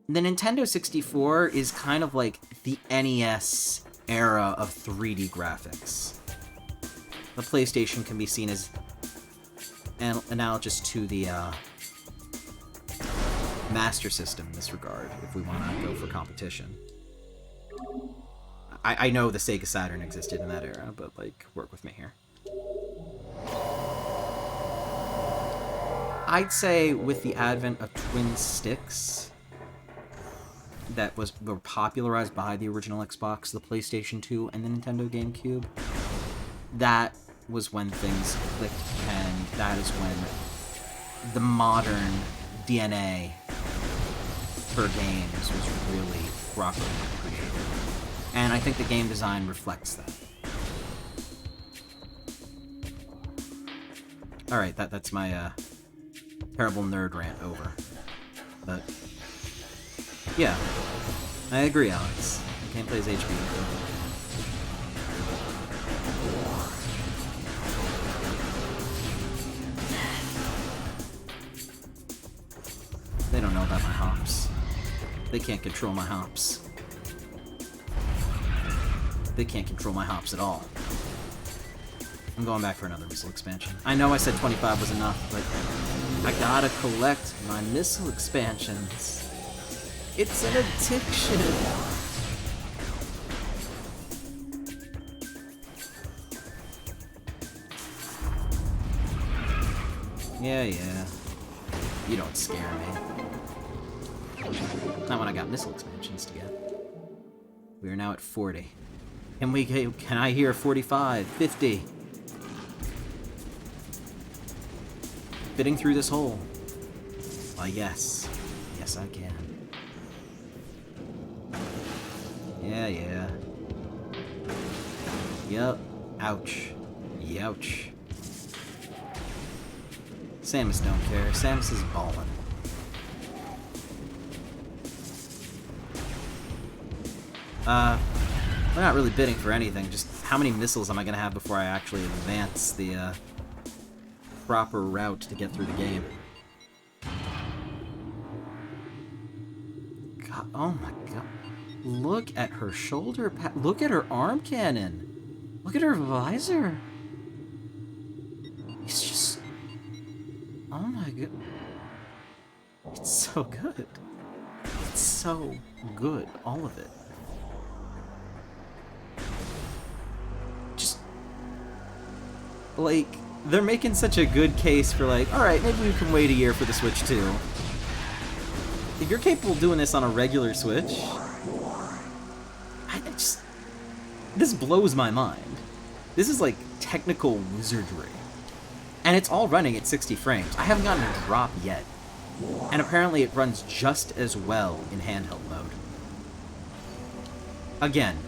The Nintendo 64 is kind of like the NES era of 3D graphics. The PlayStation can be seen as analogous to the Master System in this regard, if we want to go for competition. I know the Sega Saturn existed in that era, but, like, work with me here. I'd say with the advent of twin sticks that were popularized by the original Xbox, the PlayStation 2, and the Nintendo GameCube, that was when things clicked, and that is when the modern DNA for games was really properly created. And I think the game design reflects that. Alright, that's my terrible nerd rant over. But yeah, I agree, Alex. Gameplay's HP. They don't know about my hops. They can't control my hops. They can't control my hops at all. I'm going back for another missile expansion. I know I said 25 was enough, but I gotta collect my missile expansions. It's an addiction. Yeah. You don't scare me. Not when I got missile expansions to get. We are now at 40. Can I hear 45, 50? fitting through this hole? Why, yes. Yes, I can. Yeah. Yup. Ouch. Youch. Samus don't care. Samus is ballin'. We're not really bidding for anything, just how many missiles am I gonna have before I actually advance the, proper route to get through the game. God, oh my god. Look at her shoulder pad. Look at her arm cannon. Look at her visor. It's just... Oh my god. It's so good. It's so good. All of it. Just... Like, they're making such a good case for like, alright, maybe we can wait a year for the Switch 2. If you're capable of doing this on a regular Switch... This blows my mind. This is like technical wizardry. And it's all running at 60 frames. I haven't gotten a drop yet. And apparently it runs just as well in handheld mode. Again,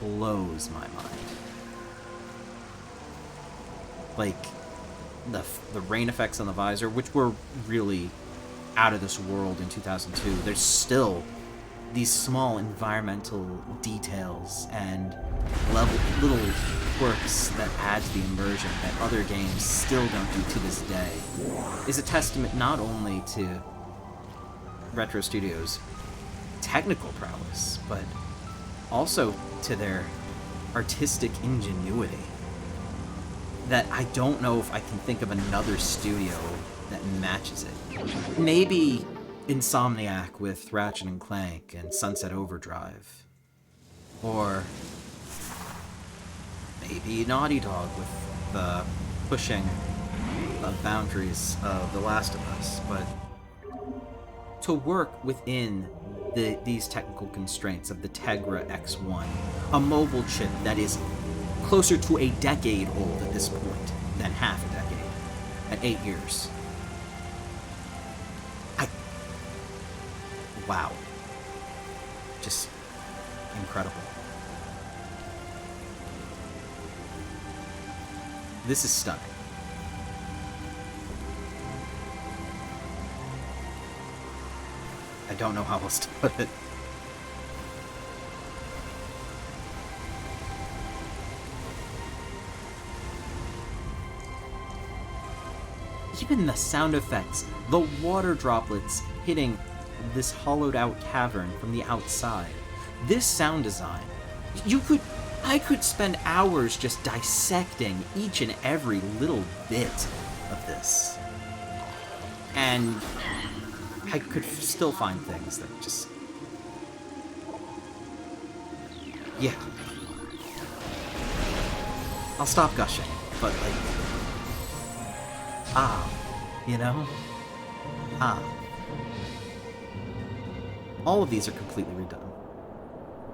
blows my mind. Like, the rain effects on the visor, which were really out of this world in 2002, there's still these small environmental details and little quirks that add to the immersion that other games still don't do to this day, is a testament not only to Retro Studios' technical prowess, but also to their artistic ingenuity. That I don't know if I can think of another studio that matches it. Maybe Insomniac with Ratchet and Clank and Sunset Overdrive. Or maybe Naughty Dog with the pushing of boundaries of The Last of Us. But to work within these technical constraints of the Tegra X1, a mobile chip that is closer to a decade old at this point than half a decade, at 8 years. Wow. Just incredible. This is stunning. I don't know how else to put it. Even the sound effects, the water droplets hitting this hollowed out cavern from the outside. This sound design, I could spend hours just dissecting each and every little bit of this. And I could still find things that just... Yeah. I'll stop gushing, but like... you know? All of these are completely redone.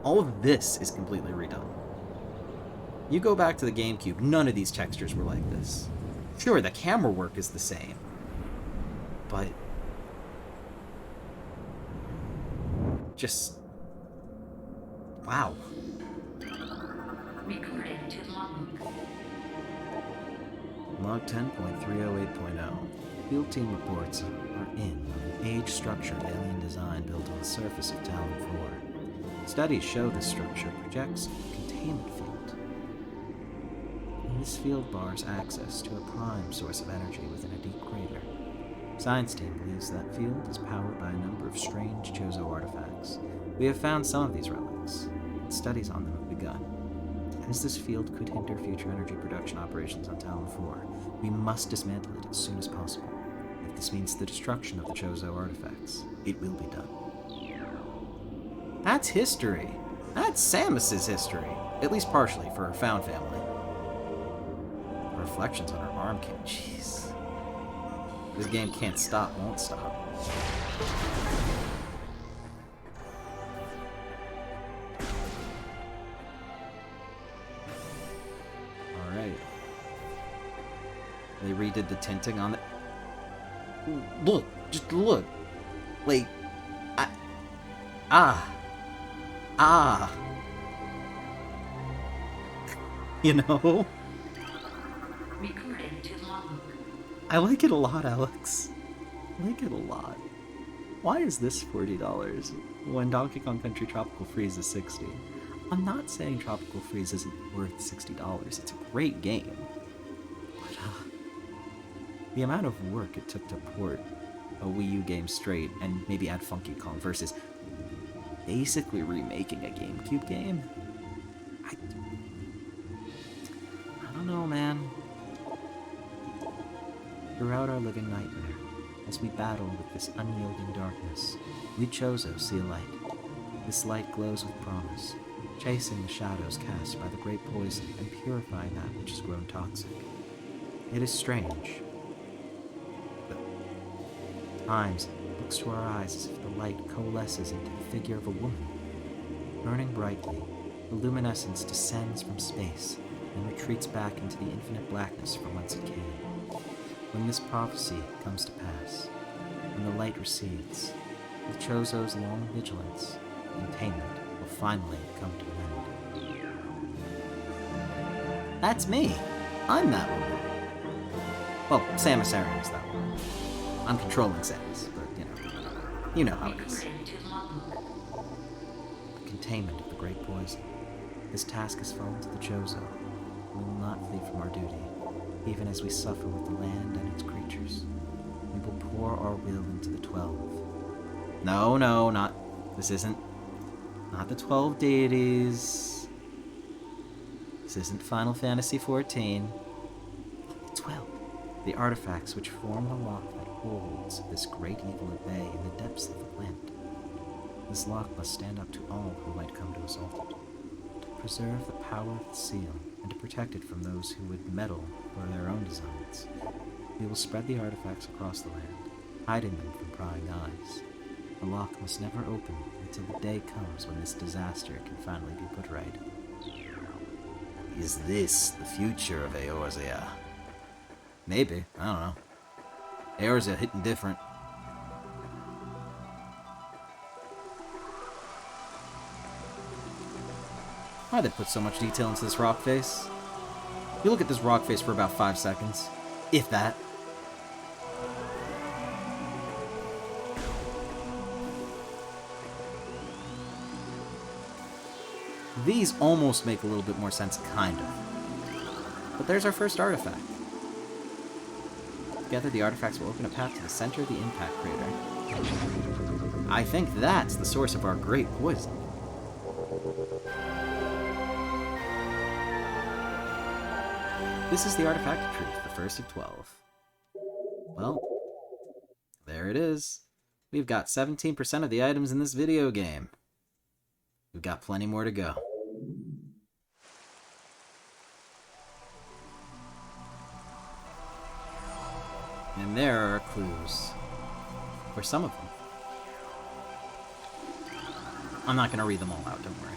All of this is completely redone. You go back to the GameCube, none of these textures were like this. Sure, the camera work is the same, but just... wow. Recording to logbook. Log 10.308.0. Field team reports are in an age-structured alien design built on the surface of Talon 4. Studies show this structure projects a containment field. And this field bars access to a prime source of energy within a deep crater. Science team believes that field is powered by a number of strange Chozo artifacts. We have found some of these relics, and studies on them have begun. As this field could hinder future energy production operations on Talon 4, we must dismantle it as soon as possible. If this means the destruction of the Chozo artifacts, it will be done. That's history. That's Samus's history. At least partially, for her found family. Reflections on her arm cam. Jeez. This game can't stop, won't stop. Alright. They redid the tinting on it. Look, just look. Like, ah. You know? Recording to log. I like it a lot, Alex. I like it a lot. Why is this $40 when Donkey Kong Country Tropical Freeze is $60? I'm not saying Tropical Freeze isn't worth $60. It's a great game. But, the amount of work it took to port a Wii U game straight and maybe add Funky Kong versus basically remaking a GameCube game? I don't know, man. Throughout our living nightmare, as we battle with this unyielding darkness, we Chozo see a light. This light glows with promise, chasing the shadows cast by the great poison and purifying that which has grown toxic. It is strange, but at times it looks to our eyes as if the light coalesces into the figure of a woman. Burning brightly, the luminescence descends from space and retreats back into the infinite blackness from whence it came. When this prophecy comes to pass, when the light recedes, with Chozo's long vigilance, containment will finally come to an end. That's me! I'm that woman! Well, Samus Aran is that woman. I'm controlling Samus, but you know how it is. Recording to log. The containment of the great poison. This task has fallen to the Chozo. We will not flee from our duty, even as we suffer with the land and its creatures. We will pour our will into the 12. No, not... This isn't... Not the 12 deities. This isn't Final Fantasy XIV. The 12. The artifacts which form the lock that holds this great evil at bay in the depths of the planet. This lock must stand up to all who might come to assault it. To preserve the power of the seal, and to protect it from those who would meddle for their own designs. We will spread the artifacts across the land, hiding them from prying eyes. The lock must never open until the day comes when this disaster can finally be put right. Is this the future of Eorzea? Maybe, I don't know. Eorzea hitting different. Why'd they put so much detail into this rock face? You look at this rock face for about 5 seconds. If that. These almost make a little bit more sense, kind of. But there's our first artifact. Together, the artifacts will open a path to the center of the impact crater. I think that's the source of our great poison. This is the artifact of truth, the first of 12. Well, there it is. We've got 17% of the items in this video game. We've got plenty more to go. And there are clues. Or some of them. I'm not going to read them all out, don't worry.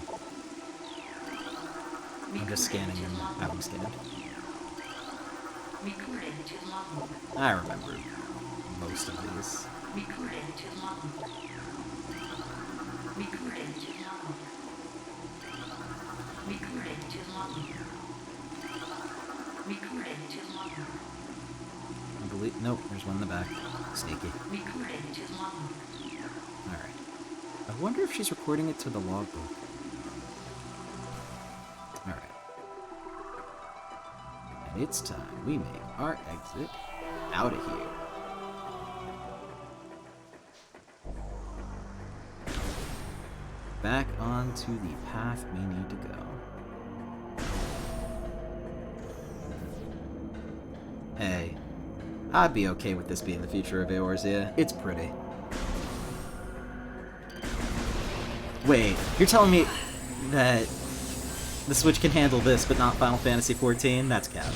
I'm just scanning them, having scanned. Recording to log. I remember most of these. Recording to log. Recording to log. Recording to log. Recording to log. I believe... Nope, there's one in the back. Sneaky. Recording to log. Alright. I wonder if she's recording it to the logbook. Alright. And it's time we make our exit out of here. Back onto the path we need to go. Hey, I'd be okay with this being the future of Eorzea. It's pretty. Wait, you're telling me that the Switch can handle this, but not Final Fantasy XIV? That's cap.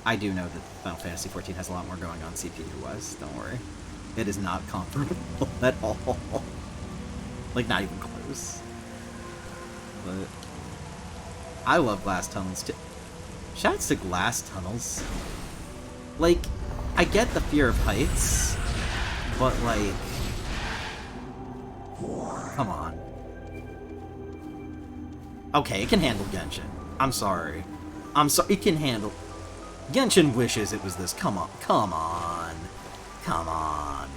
I do know that Final Fantasy XIV has a lot more going on CPU-wise, don't worry. It is not comparable at all. Like, not even close. But I love glass tunnels too. Shouts to glass tunnels. Like, I get the fear of heights, but like, come on. Okay, it can handle Genshin. I'm sorry. It can handle... Genshin wishes it was this. Come on. Come on. Come on.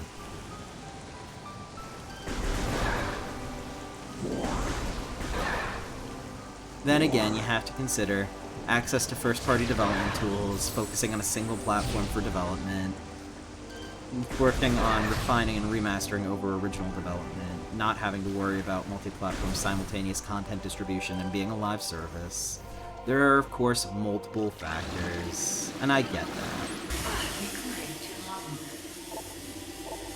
Then again, you have to consider access to first-party development tools, focusing on a single platform for development, working on refining and remastering over original development, not having to worry about multi-platform simultaneous content distribution, and being a live service. There are, of course, multiple factors, and I get that.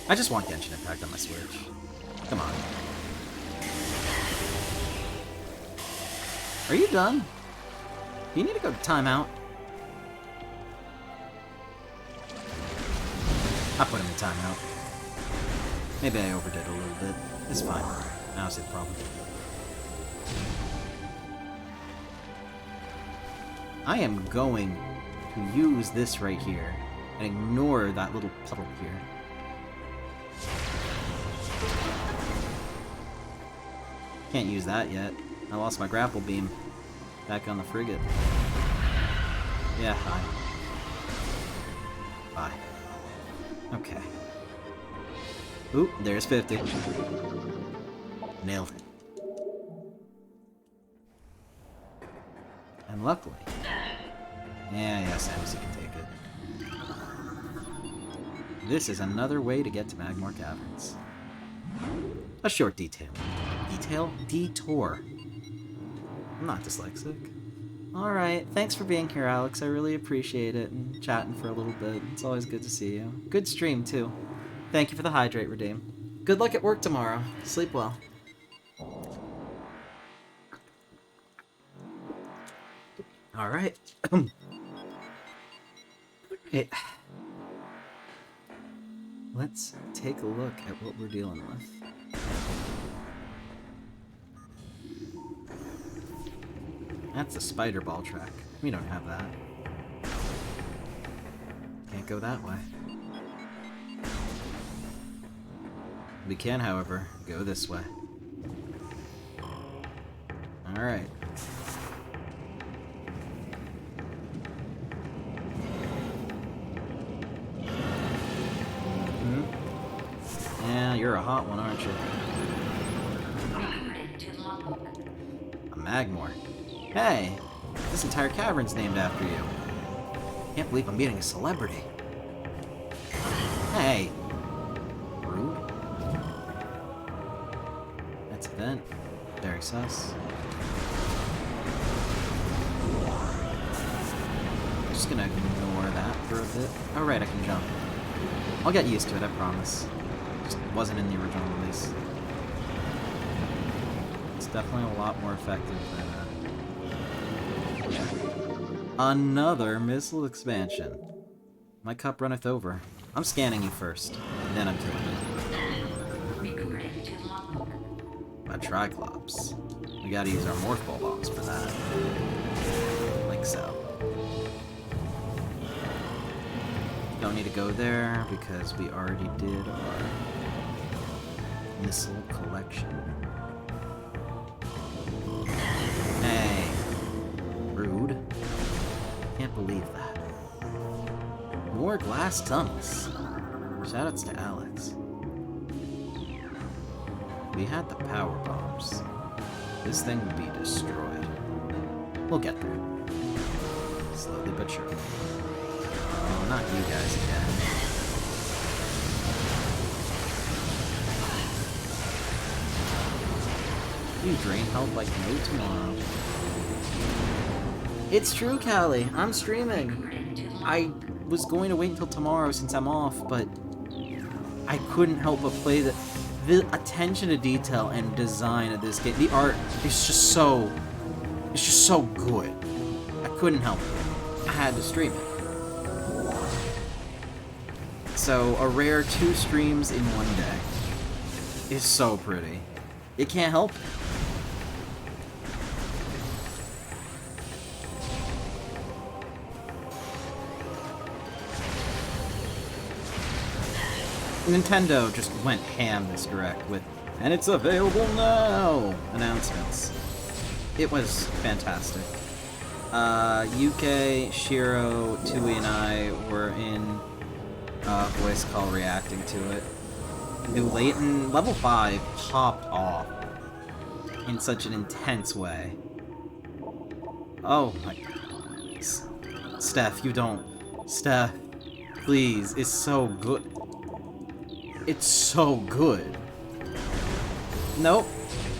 I just want Genshin Impact on my Switch. Come on. Are you done? You need to go to timeout. I put him in timeout. Maybe I overdid a little bit. It's fine. I don't see the problem. I am going to use this right here and ignore that little puddle here. Can't use that yet. I lost my grapple beam. Back on the frigate. Yeah, hi. Bye. Okay. Oop, there's 50. Nailed it. And luckily... Yeah, Samus, you can take it. This is another way to get to Magmore Caverns. A short detail. Detour. I'm not dyslexic. Alright, thanks for being here, Alex. I really appreciate it, and chatting for a little bit. It's always good to see you. Good stream, too. Thank you for the hydrate, Redeem. Good luck at work tomorrow. Sleep well. Alright. Okay. Let's take a look at what we're dealing with. That's a spider ball track. We don't have that. Can't go that way. We can, however, go this way. Alright. Yeah, you're a hot one, aren't you? A Magmore. Hey! This entire cavern's named after you. Can't believe I'm meeting a celebrity. Hey! Rude. That's a vent. Very sus. I'm just gonna ignore that for a bit. Oh right, I can jump. I'll get used to it, I promise. Just wasn't in the original release. It's definitely a lot more effective than another missile expansion. My cup runneth over. I'm scanning you first, then I'm killing you. A Triclops. We gotta use our Morph Ball bombs for that. Like so. Don't need to go there because we already did our missile collection. Hey. Rude. Can't believe that. More glass tunnels. Shoutouts to Alex. We had the power bombs. This thing would be destroyed. We'll get there. Slowly but surely. Oh, not you guys again. You drain health like no tomorrow. It's true, Callie. I'm streaming. I was going to wait until tomorrow since I'm off, but I couldn't help but play the attention to detail and design of this game. The art is just so... It's just so good. I couldn't help it. I had to stream it. So, a rare 2 streams in one day is so pretty. You can't help it. Nintendo just went ham this direct with, and it's available now, announcements. It was fantastic. UK, Shiro, Tui, and I were in voice call reacting to it. New Layton, level 5 popped off in such an intense way. Oh my god. Steph, you don't. Steph, please, it's so good. It's so good. Nope.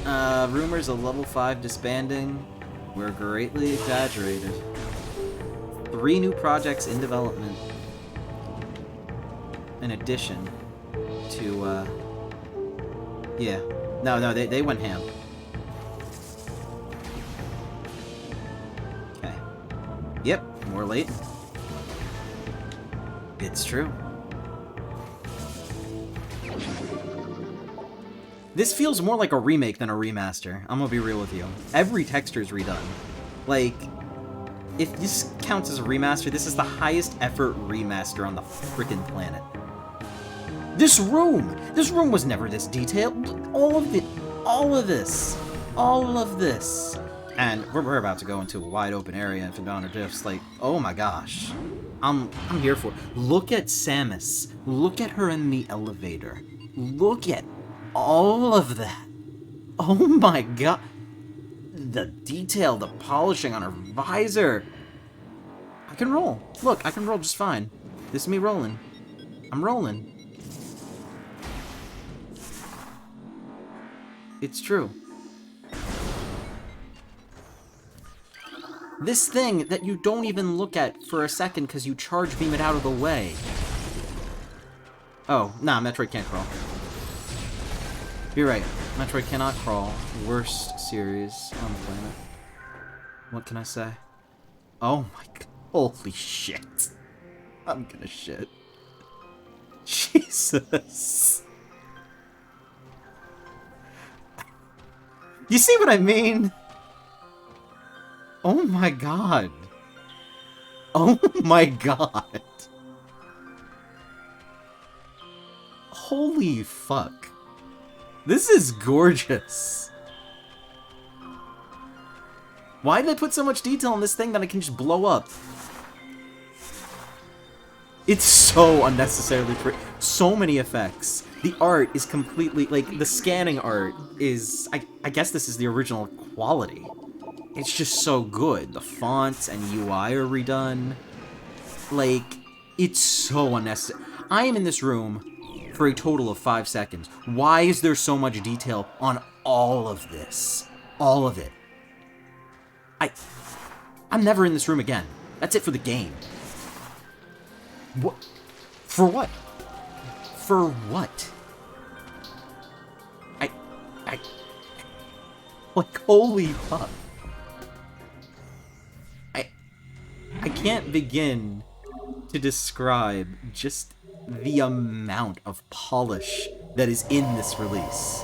Rumors of level 5 disbanding were greatly exaggerated. 3 new projects in development. In addition to, yeah. No, they went ham. Okay. Yep, more Layton. It's true. This feels more like a remake than a remaster, I'm gonna be real with you. Every texture is redone. Like, if this counts as a remaster, this is the highest effort remaster on the frickin' planet. This room was never this detailed. All of this. And we're about to go into a wide open area in Fabana Drifts, like, oh my gosh. I'm here for it. Look at Samus. Look at her in the elevator. Look at all of that. Oh my god. The detail, the polishing on her visor. I can roll. Look, I can roll just fine. This is me rolling. I'm rolling. It's true. This thing that you don't even look at for a second because you charge beam it out of the way. Oh, nah, Metroid can't crawl. You're right. Metroid cannot crawl. Worst series on the planet. What can I say? Oh my god. Holy shit. I'm gonna shit. Jesus. You see what I mean? Oh my god. Oh my god. Holy fuck. This is gorgeous. Why did they put so much detail in this thing that I can just blow up? It's so unnecessarily so many effects. The art is completely, like, the scanning art is, I guess this is the original quality. It's just so good. The fonts and UI are redone. Like, it's so unnecessary. I am in this room for a total of 5 seconds. Why is there so much detail on all of this? All of it. I'm never in this room again. That's it for the game. What? For what? For what? Like, holy fuck. I can't begin to describe just the amount of polish that is in this release.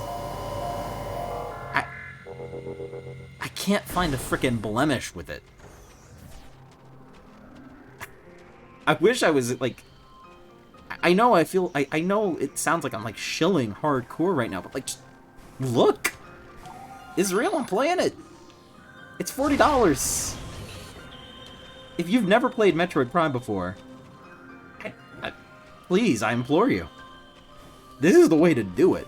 I can't find a frickin' blemish with it. I wish I was, like... I know I know it sounds like I'm, like, shilling hardcore right now, but, like, just look! It's real, I'm playing it! It's $40! If you've never played Metroid Prime before, please, I implore you. This is the way to do it.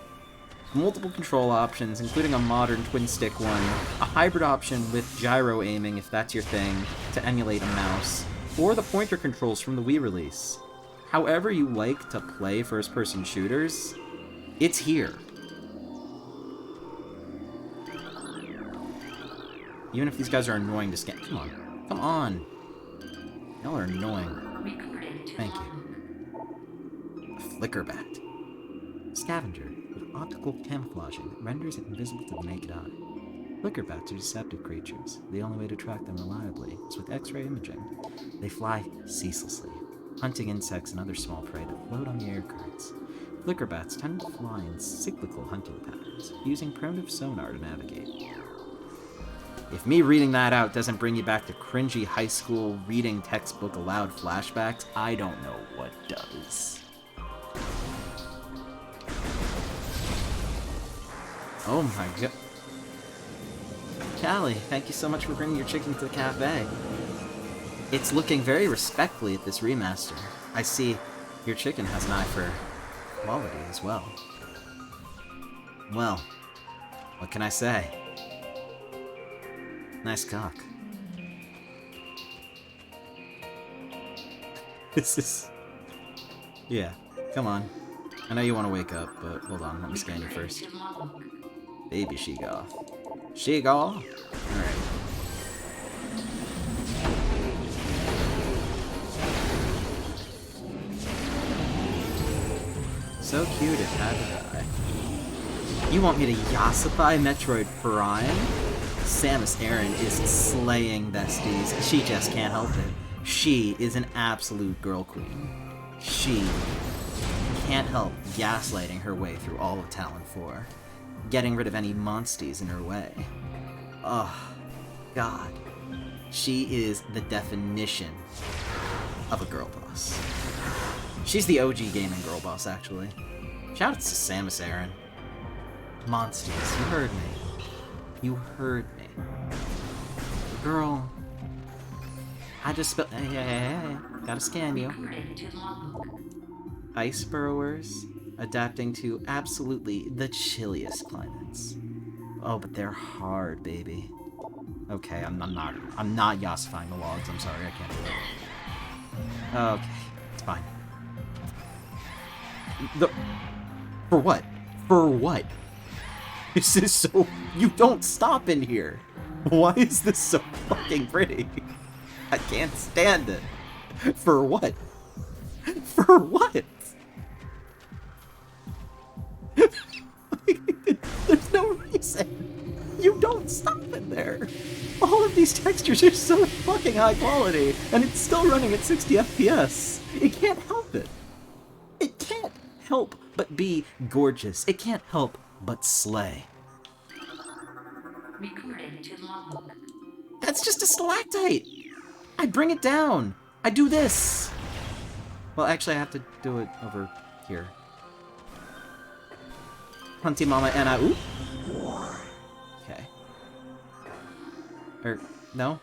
Multiple control options, including a modern twin-stick one, a hybrid option with gyro aiming if that's your thing, to emulate a mouse, or the pointer controls from the Wii release. However you like to play first-person shooters, it's here. Even if these guys are annoying to scan. Come on. Come on. Y'all are annoying. Thank you. A flicker bat. Scavenger with optical camouflaging that renders it invisible to the naked eye. Flicker bats are deceptive creatures. The only way to track them reliably is with X-ray imaging. They fly ceaselessly, hunting insects and other small prey that float on the air currents. Flicker bats tend to fly in cyclical hunting patterns, using primitive sonar to navigate. If me reading that out doesn't bring you back to cringy high school reading textbook aloud flashbacks, I don't know what does. Oh my god. Callie, thank you so much for bringing your chicken to the cafe. It's looking very respectfully at this remaster. I see your chicken has an eye for quality as well. Well, what can I say? Nice cock. This is... Yeah, come on. I know you want to wake up, but hold on, let me scan you first. Baby Sheegoth. Sheegoth? Alright. So cute it had to die. You want me to Yasify Metroid Prime? Samus Aran is slaying besties. She just can't help it. She is an absolute girl queen. She can't help gaslighting her way through all of Talon 4. Getting rid of any monsties in her way. Oh, God. She is the definition of a girl boss. She's the OG gaming girl boss, actually. Shout out to Samus Aran. Monsties, you heard me. You heard me. Girl, I just spelled. Hey, gotta scan you. Ice burrowers, adapting to absolutely the chilliest climates. Oh, but they're hard, baby. Okay, I'm not yassifying the logs. I'm sorry, I can't do it. Okay, it's fine. For what? For what? This is so... You don't stop in here! Why is this so fucking pretty? I can't stand it. For what? For what? There's no reason. You don't stop in there. All of these textures are so fucking high quality, and it's still running at 60 FPS. It can't help it. It can't help but be gorgeous. It can't help but slay. That's just a stalactite! I bring it down! I do this! Well, actually, I have to do it over here. Hunty Mama and I... Ooh! Okay. No?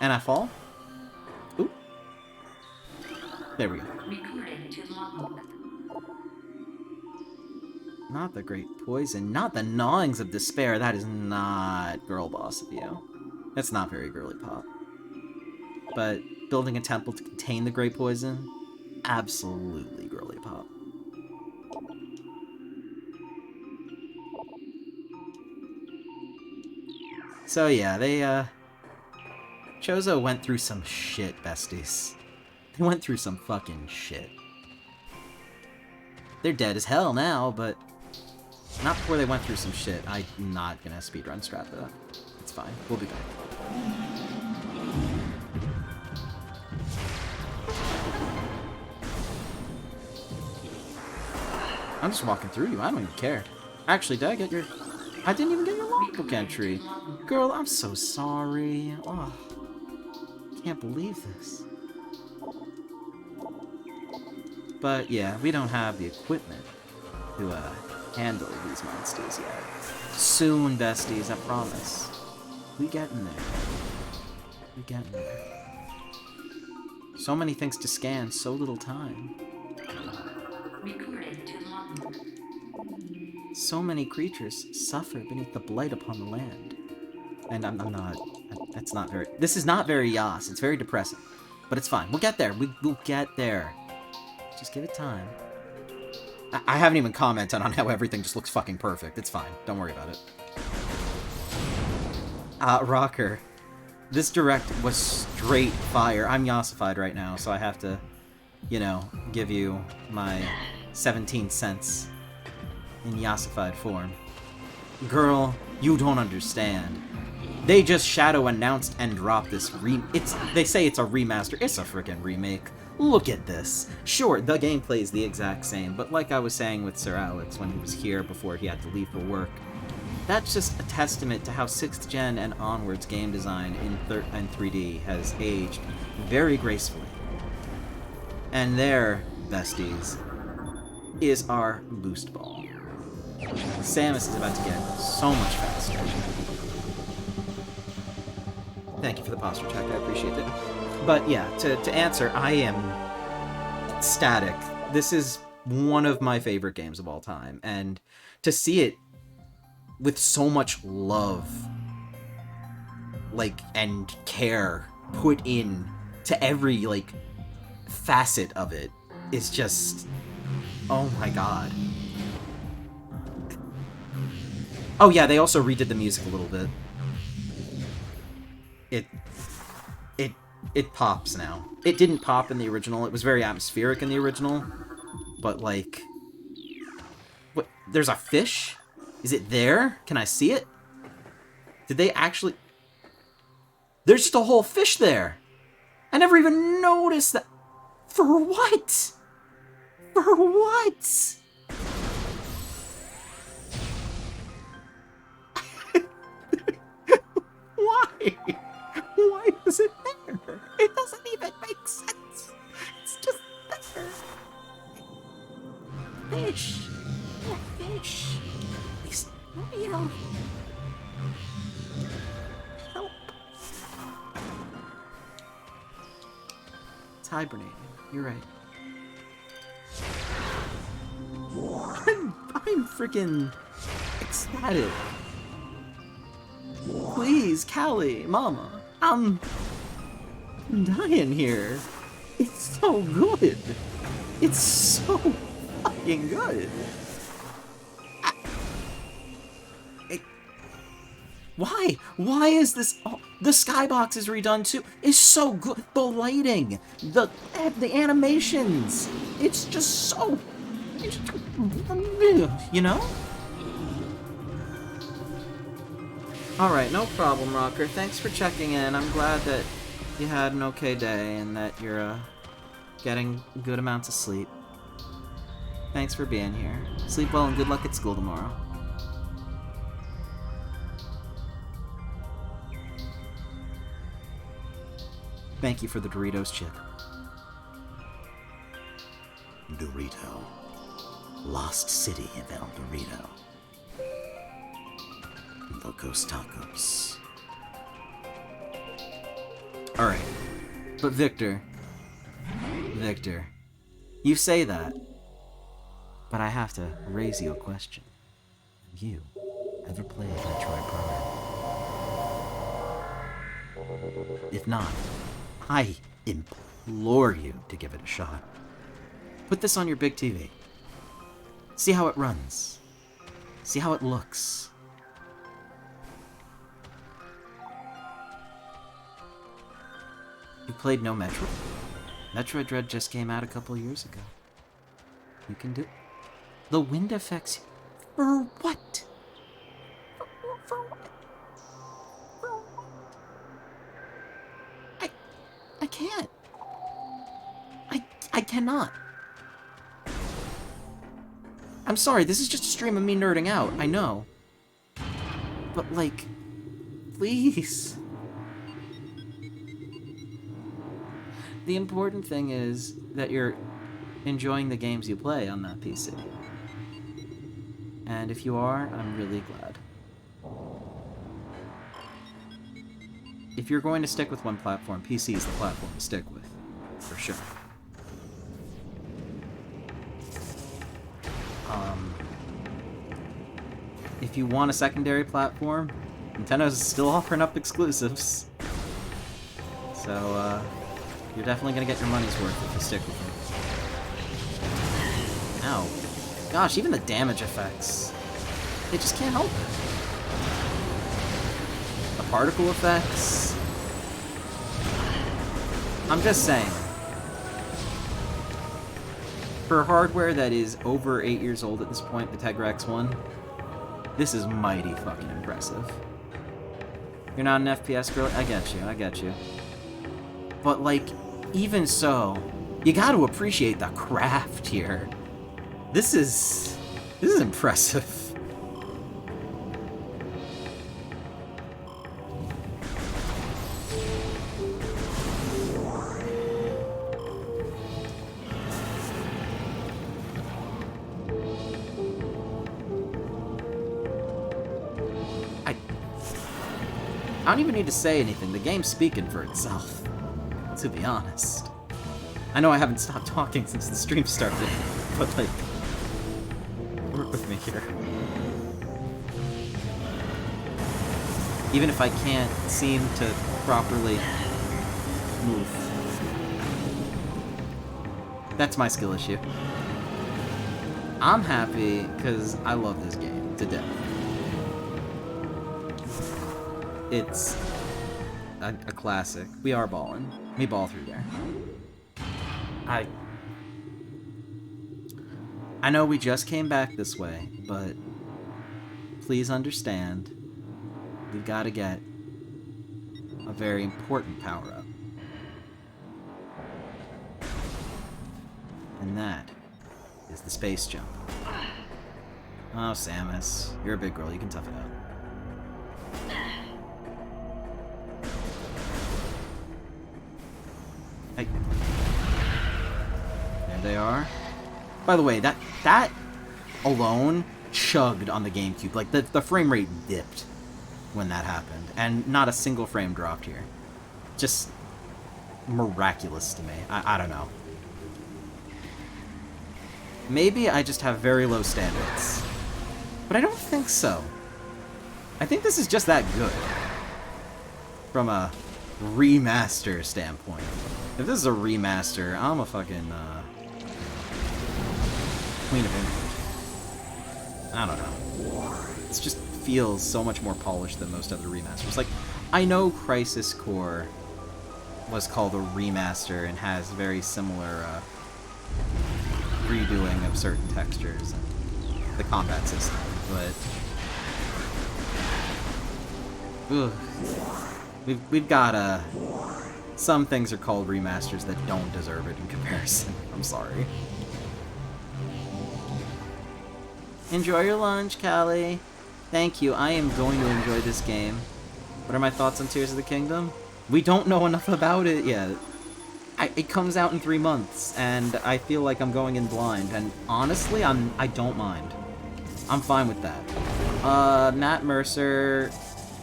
And I fall? Ooh. There we go. Not the Great Poison. Not the Gnawings of Despair. That is not girl boss of you. That's not very girly pop. But building a temple to contain the Great Poison? Absolutely girly pop. So yeah, they, Chozo went through some shit, besties. They went through some fucking shit. They're dead as hell now, but not before they went through some shit. I'm not gonna speedrun strat that. It's fine. We'll be back. I'm just walking through you. I don't even care. Actually, did I get your... I didn't even get your logbook entry. Girl, I'm so sorry. Oh, can't believe this. But yeah, we don't have the equipment to handle these monsters yet. Soon, besties, I promise. We getting there. We getting there. So many things to scan, so little time. So many creatures suffer beneath the blight upon the land. And I'm not... That's not very... This is not very Yas. It's very depressing. But it's fine. We'll get there. We'll get there. Just give it time. I haven't even commented on how everything just looks fucking perfect. It's fine. Don't worry about it. Rocker. This direct was straight fire. I'm Yassified right now, so I have to, you know, give you my 17 cents in Yassified form. Girl, you don't understand. They just shadow announced and dropped this they say it's a remaster. It's a freaking remake. Look at this. Sure, the gameplay is the exact same, but like I was saying with Sir Alex when he was here before he had to leave for work, that's just a testament to how 6th gen and onwards game design in 3D has aged very gracefully. And there, besties, is our boost ball. Samus is about to get so much faster. Thank you for the posture check, I appreciate it. But yeah, to answer, I am ecstatic. This is one of my favorite games of all time, and to see it with so much love, like, and care put in to every, like, facet of it is just, oh my god. Oh yeah, they also redid the music a little bit. It pops now. It didn't pop in the original. It was very atmospheric in the original, but like, what? There's a fish? Is it there? Can I see it? Did they actually? There's just a whole fish there. I never even noticed that. For what? For what? Why? Why is it there? It doesn't even make sense. It's just there. Fish. Yeah, fish. Please, you know. Help. It's hibernating. You're right. I'm freaking ecstatic. Please, Callie, Mama, I'm dying here. It's so good. It's so fucking good. Why? Why is this? Oh, the skybox is redone too. It's so good. The lighting, the animations. It's just so. You know? Alright, no problem, Rocker. Thanks for checking in. I'm glad that you had an okay day and that you're getting good amounts of sleep. Thanks for being here. Sleep well and good luck at school tomorrow. Thank you for the Doritos chip. Dorito. Lost City of El Dorito. Locos Tacos. Alright. But Victor, you say that, but I have to raise you a question. Have you ever played Metroid Prime? If not, I implore you to give it a shot. Put this on your big TV. See how it runs. See how it looks. You played no Metroid? Metroid Dread just came out a couple years ago. You can do... The wind effects... For what? For what? For what? I can't. I cannot. I'm sorry, this is just a stream of me nerding out, I know. But, like, please. The important thing is that you're enjoying the games you play on that PC. And if you are, I'm really glad. If you're going to stick with one platform, PC is the platform to stick with. For sure. If you want a secondary platform, Nintendo's still offering up exclusives. So, you're definitely gonna get your money's worth if you stick with them. Ow. Gosh, even the damage effects. They just can't help it. The particle effects. I'm just saying. For hardware that is over 8 years old at this point, the Tegra X1, this is mighty fucking impressive. You're not an FPS girl? I get you. But, like, even so, you gotta appreciate the craft here. This is impressive. I don't even need to say anything. The game's speaking for itself, to be honest. I know I haven't stopped talking since the stream started, but, like, work with me here. Even if I can't seem to properly move. That's my skill issue. I'm happy because I love this game to death. It's a classic. We are balling. We ball through there. I know we just came back this way, but please understand, we've got to get a very important power-up. And that is the space jump. Oh, Samus, you're a big girl, you can tough it out. Hey. There they are. By the way, that alone chugged on the GameCube. Like, the frame rate dipped when that happened. And not a single frame dropped here. Just miraculous to me. I don't know. Maybe I just have very low standards. But I don't think so. I think this is just that good. From a remaster standpoint. If this is a remaster, I'm a fucking, Queen of England. I don't know. It just feels so much more polished than most other remasters. Like, I know Crisis Core was called a remaster and has very similar, redoing of certain textures and the combat system, but... Ugh. We've got, some things are called remasters that don't deserve it in comparison. I'm sorry. Enjoy your lunch, Callie. Thank you. I am going to enjoy this game. What are my thoughts on Tears of the Kingdom? We don't know enough about it yet. It comes out in 3 months, and I feel like I'm going in blind, and honestly, I don't mind. I'm fine with that. Matt Mercer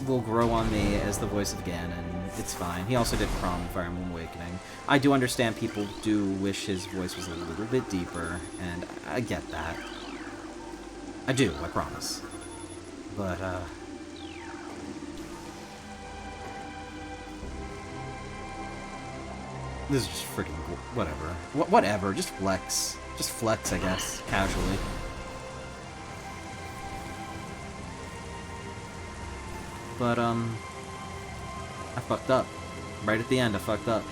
will grow on me as the voice of Ganon. It's fine. He also did Chrom in Fire Emblem Awakening. I do understand people do wish his voice was a little bit deeper, and I get that. I do, I promise. But, this is just freaking cool. Whatever. Whatever, just flex. Just flex, I guess, casually. But, I fucked up. Right at the end, I fucked up.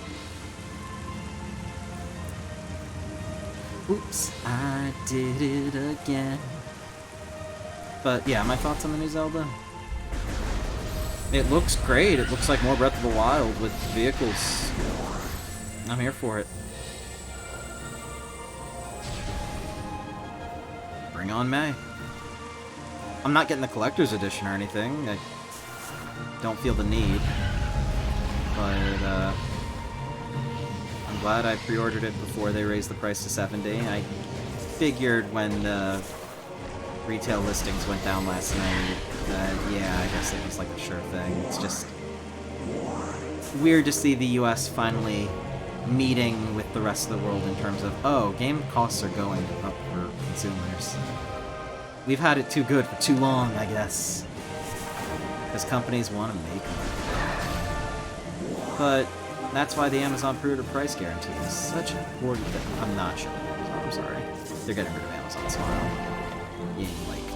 Oops, I did it again. But, yeah, my thoughts on the new Zelda? It looks great. It looks like more Breath of the Wild with vehicles. I'm here for it. Bring on May. I'm not getting the collector's edition or anything. I don't feel the need. But, I'm glad I pre-ordered it before they raised the price to $70. I figured when the retail listings went down last night that, yeah, I guess it was like a sure thing. It's just weird to see the US finally meeting with the rest of the world in terms of, oh, game costs are going up for consumers. We've had it too good for too long, I guess. Because companies want to make money. But that's why the Amazon pre-order price guarantee is such an important thing. I'm not sure. I'm sorry. They're getting rid of Amazon Smile in like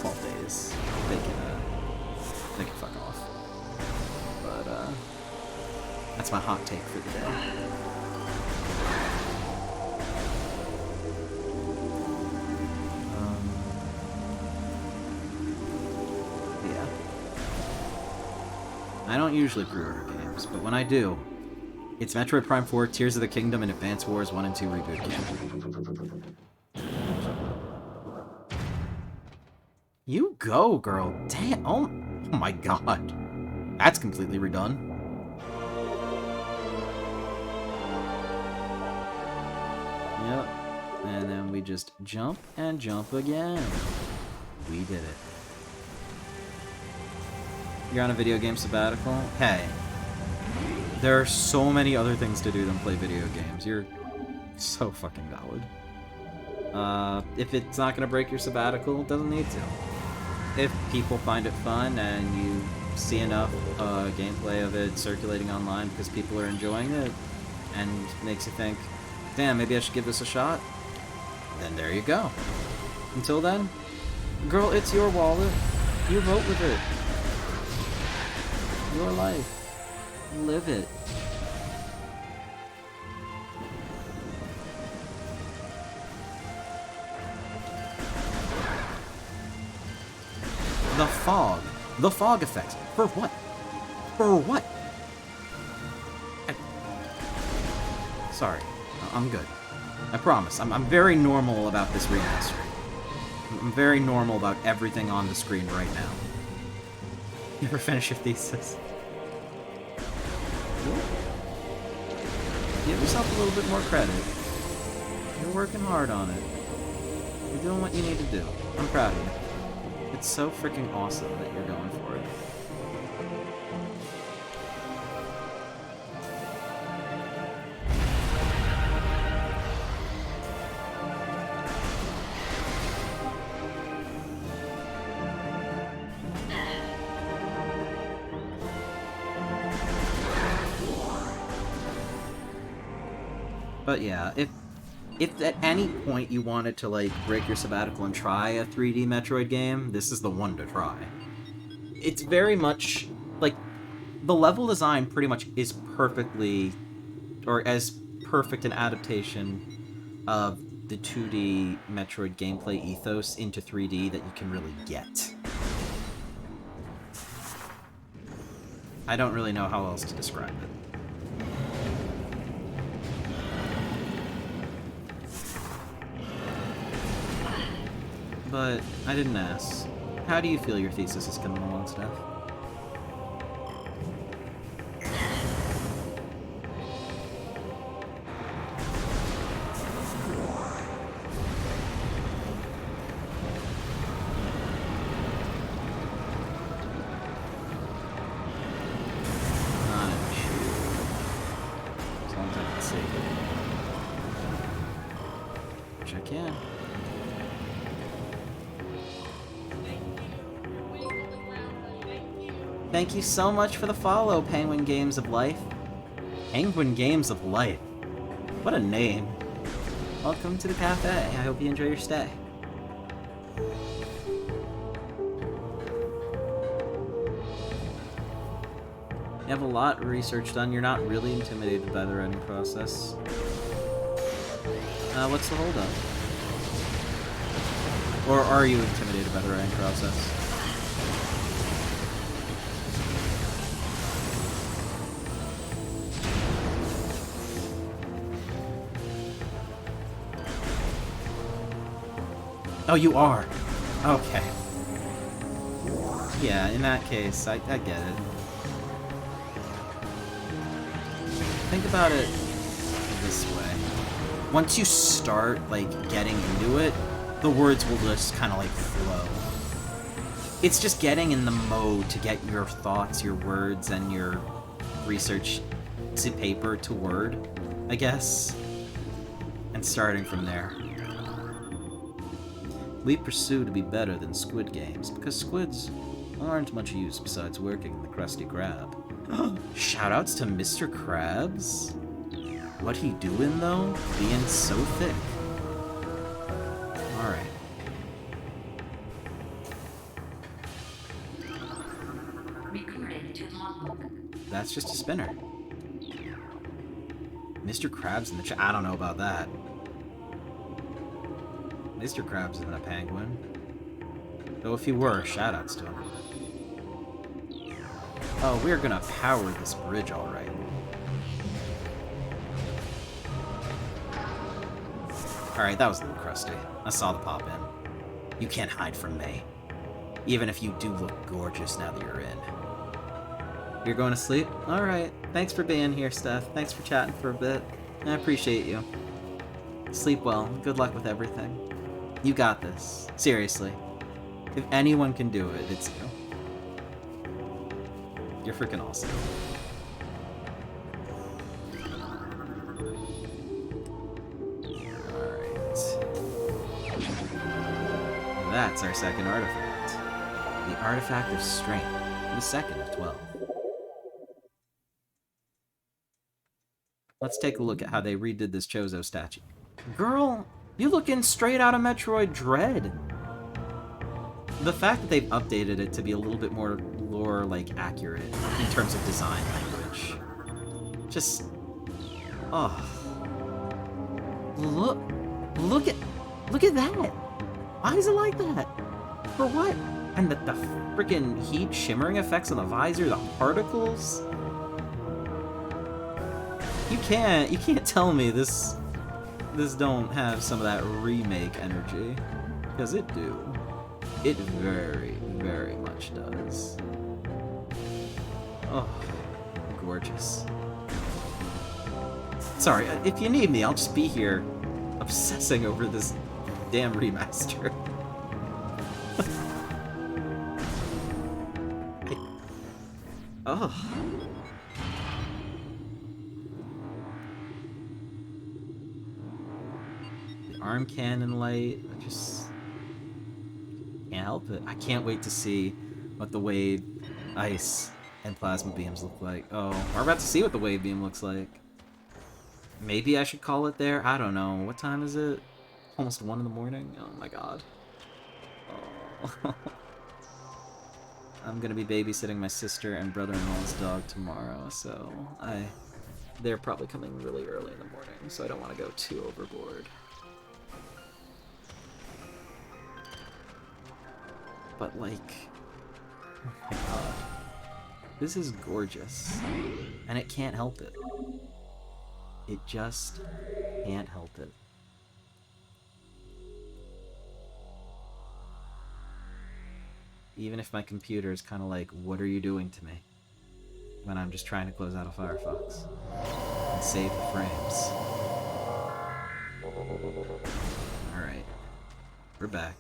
12 days. They can fuck off. But that's my hot take for the day. Yeah. I don't usually pre-order games, but when I do, it's Metroid Prime 4, Tears of the Kingdom, and Advance Wars 1 and 2 Reboot Camp. You go, girl. Damn. Oh my god. That's completely redone. Yep. And then we just jump and jump again. We did it. You're on a video game sabbatical? Hey. There are so many other things to do than play video games. You're so fucking valid. If it's not gonna break your sabbatical, it doesn't need to. If people find it fun and you see enough gameplay of it circulating online because people are enjoying it and makes you think, damn, maybe I should give this a shot, then there you go. Until then, girl, it's your wallet. You vote with it. Your life. Live it. The fog. The fog effect. For what? For what? Sorry. I'm good. I promise. I'm very normal about this remaster. I'm very normal about everything on the screen right now. You ever finish your thesis? Give yourself a little bit more credit. You're working hard on it. You're doing what you need to do. I'm proud of you. It's so freaking awesome that you're going for it. But yeah, if at any point you wanted to, like, break your sabbatical and try a 3D Metroid game, this is the one to try. It's very much, like, the level design pretty much is perfectly, or as perfect an adaptation of the 2D Metroid gameplay ethos into 3D that you can really get. I don't really know how else to describe it. But I didn't ask. How do you feel your thesis is coming along, Steph? Not an issue. As long as I can see. Which I can. Thank you so much for the follow, Penguin Games of Life. Penguin Games of Life. What a name. Welcome to the cafe. I hope you enjoy your stay. You have a lot of research done. You're not really intimidated by the writing process. What's the holdup? Or are you intimidated by the writing process? Oh, you are? Okay. Yeah, in that case, I get it. Think about it this way. Once you start, like, getting into it, the words will just kind of, like, flow. It's just getting in the mode to get your thoughts, your words, and your research to paper to word, I guess. And starting from there. We pursue to be better than squid games, because squids aren't much use besides working the Krusty Krab. Shoutouts to Mr. Krabs? What he doing, though? Being so thick. Alright. Recorded to logbook. That's just a spinner. Mr. Krabs in the chat? I don't know about that. Mr. Krabs isn't a penguin. Though if he were, shoutouts to him. Oh, we're gonna power this bridge, alright. Alright, that was a little crusty. I saw the pop in. You can't hide from me. Even if you do look gorgeous now that you're in. You're going to sleep? Alright. Thanks for being here, Steph. Thanks for chatting for a bit. I appreciate you. Sleep well. Good luck with everything. You got this. Seriously. If anyone can do it, it's you. You're freaking awesome. Alright. That's our second artifact. The Artifact of Strength. The second of 12. Let's take a look at how they redid this Chozo statue. Girl, you looking straight out of Metroid Dread. The fact that they've updated it to be a little bit more lore, like, accurate in terms of design language. Just... oh. Look at that! Why is it like that? For what? And the freaking heat shimmering effects on the visor, the particles. You can't tell me this don't have some of that remake energy, because it do. It very, very much does. Oh, gorgeous. Sorry, if you need me, I'll just be here obsessing over this damn remaster. Oh. The arm cannon light, I just can't help it. I can't wait to see what the wave, ice, and plasma beams look like. Oh, we're about to see what the wave beam looks like. Maybe I should call it there? I don't know. What time is it? Almost 1 in the morning? Oh my god. Oh. I'm gonna be babysitting my sister and brother-in-law's dog tomorrow, so they're probably coming really early in the morning, so I don't want to go too overboard. But like, oh my god, this is gorgeous, and it can't help it. It just can't help it. Even if my computer is kind of like, what are you doing to me? When I'm just trying to close out of Firefox and save the frames. Alright. We're back.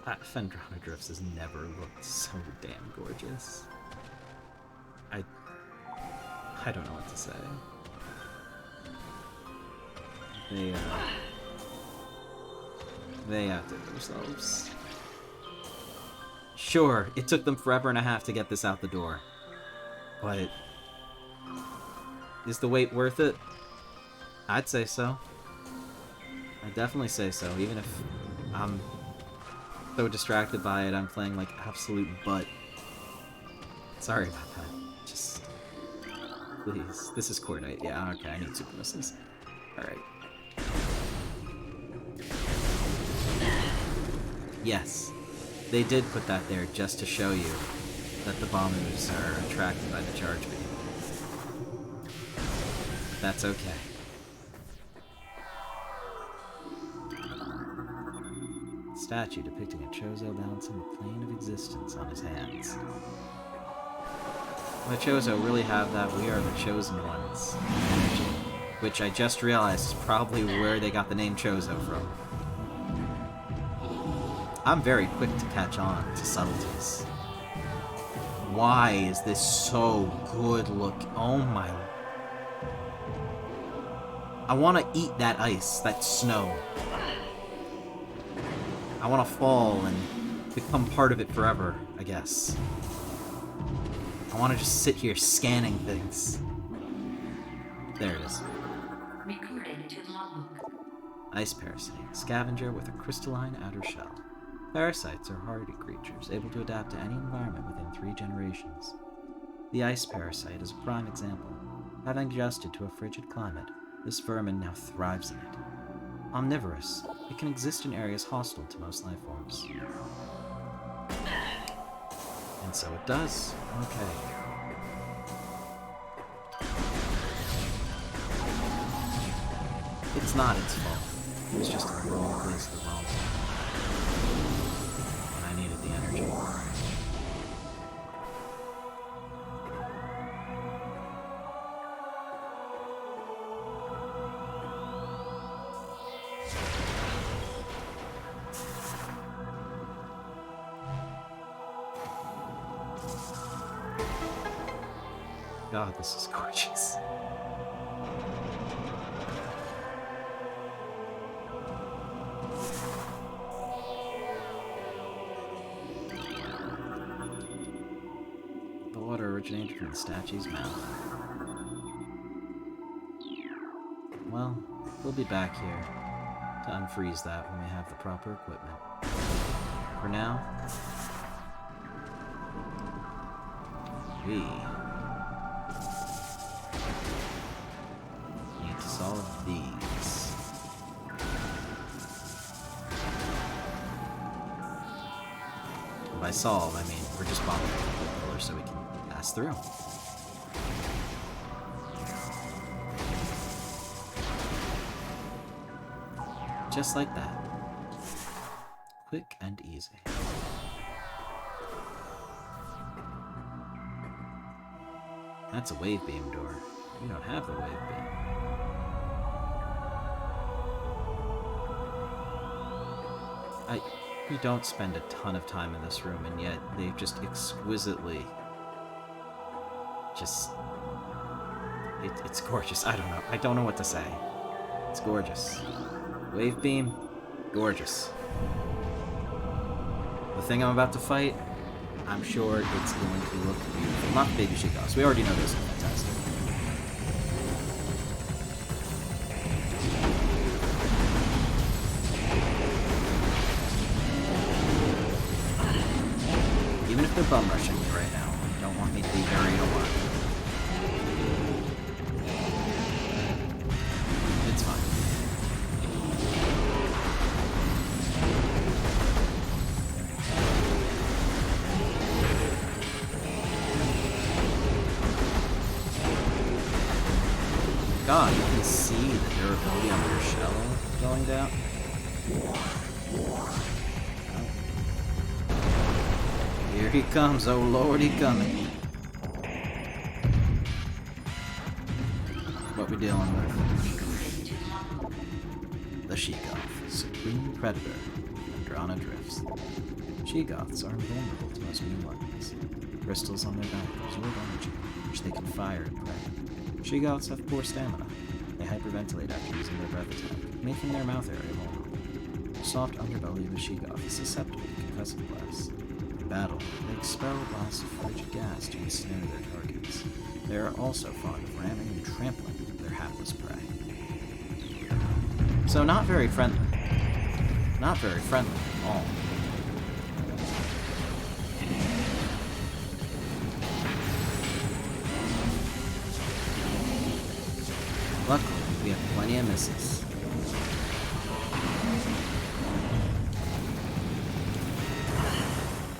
Phendrana Drifts has never looked so damn gorgeous. I don't know what to say. They outdid themselves. Sure, it took them forever and a half to get this out the door. But is the wait worth it? I'd say so. I'd definitely say so, even if I'm so distracted by it, I'm playing like absolute butt. Sorry about that. Just... please. This is Cordite. Yeah, okay, I need super missiles. Alright. Yes, they did put that there just to show you that the bombers are attracted by the charge beam. That's okay. Statue depicting a Chozo balancing the plane of existence on his hands. The Chozo really have that "we are the chosen ones" energy, which I just realized is probably where they got the name Chozo from. I'm very quick to catch on to subtleties. Why is this so good look? Oh my... I want to eat that ice, that snow. I want to fall and become part of it forever, I guess. I want to just sit here scanning things. There it is. Recorded to logbook. Ice parasite, scavenger with a crystalline outer shell. Parasites are hardy creatures, able to adapt to any environment within 3 generations. The ice parasite is a prime example. Having adjusted to a frigid climate, this vermin now thrives in it. Omnivorous, it can exist in areas hostile to most life forms. And so it does. Okay. It's not its fault. It was just in the wrong place at the wrong time. And I needed the energy. God, this is gorgeous. The water originated from the statue's mouth. Well, we'll be back here to unfreeze that when we have the proper equipment. For now, we need to solve these. And by solve, I mean we're just bothering the pillar so we can pass through. Just like that. Quick and easy. That's a wave beam door. We don't have the wave beam. We don't spend a ton of time in this room, and yet they've just exquisitely it's gorgeous. I don't know what to say. It's gorgeous. Wave beam, gorgeous. The thing I'm about to fight, I'm sure it's going to look beautiful. Not Baby She-Goths. We already know those are fantastic. Even if they're bum rushing me right now, you don't want me to be buried alive. It's fine. God, you can see the durability on your shell going down. Here he comes, oh lord, he coming. What we dealing with? The She-Goth, supreme predator of Andrana Drifts. She-Goths are invulnerable to most new weapons. Crystals on their back absorb energy, which they can fire and prey. She-Goths have poor stamina. They hyperventilate after using their breath attack, making their mouth area vulnerable. The soft underbelly of a She-Goth is susceptible to concussive blasts. In battle, they expel blasts of frigid gas to ensnare their targets. They are also fond of ramming and trampling their hapless prey. So not very friendly. Not very friendly at all. Luckily, we have plenty of misses.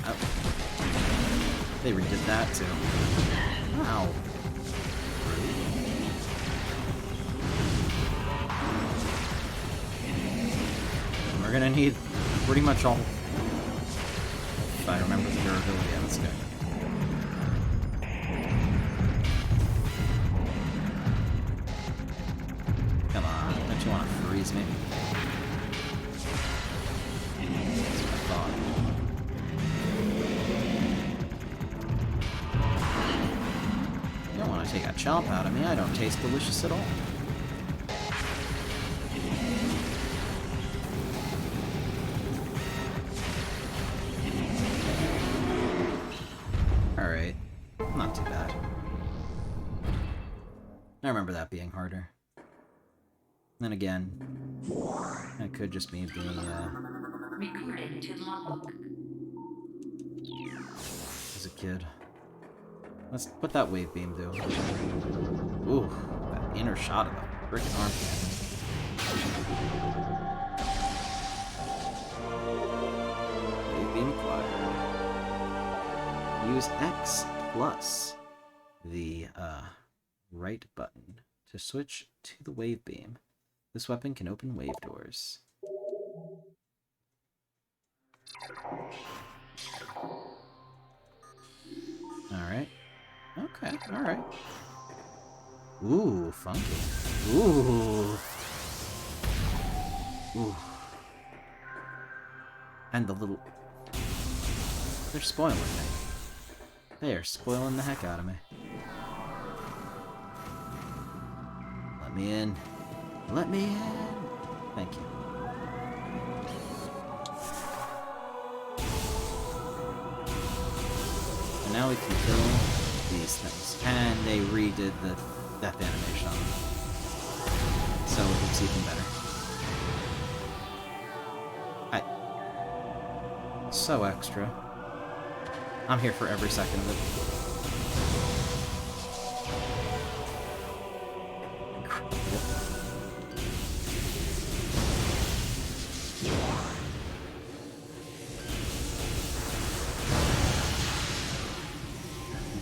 Oh. They redid that too. Ow. And we're gonna need pretty much all. If I remember the durability of this guy. Come on, don't you want to freeze me? That's what I thought. You don't want to take a chomp out of me. I don't taste delicious at all. Alright. Not too bad. I remember that being harder. Then again, that could just be being, Recorded to logbook. as a kid. Let's put that wave beam do. Ooh, that inner shot of the frickin' arm cannon. Wave beam acquired. Use X plus the, right button to switch to the wave beam. This weapon can open wave doors. Alright. Okay, alright. Ooh, funky. Ooh. Ooh. And the little... They're spoiling me. They are spoiling the heck out of me. Let me in. Let me in. Thank you. And now we can kill these things. And they redid the death animation on them. So it's even better. So extra. I'm here for every second of it.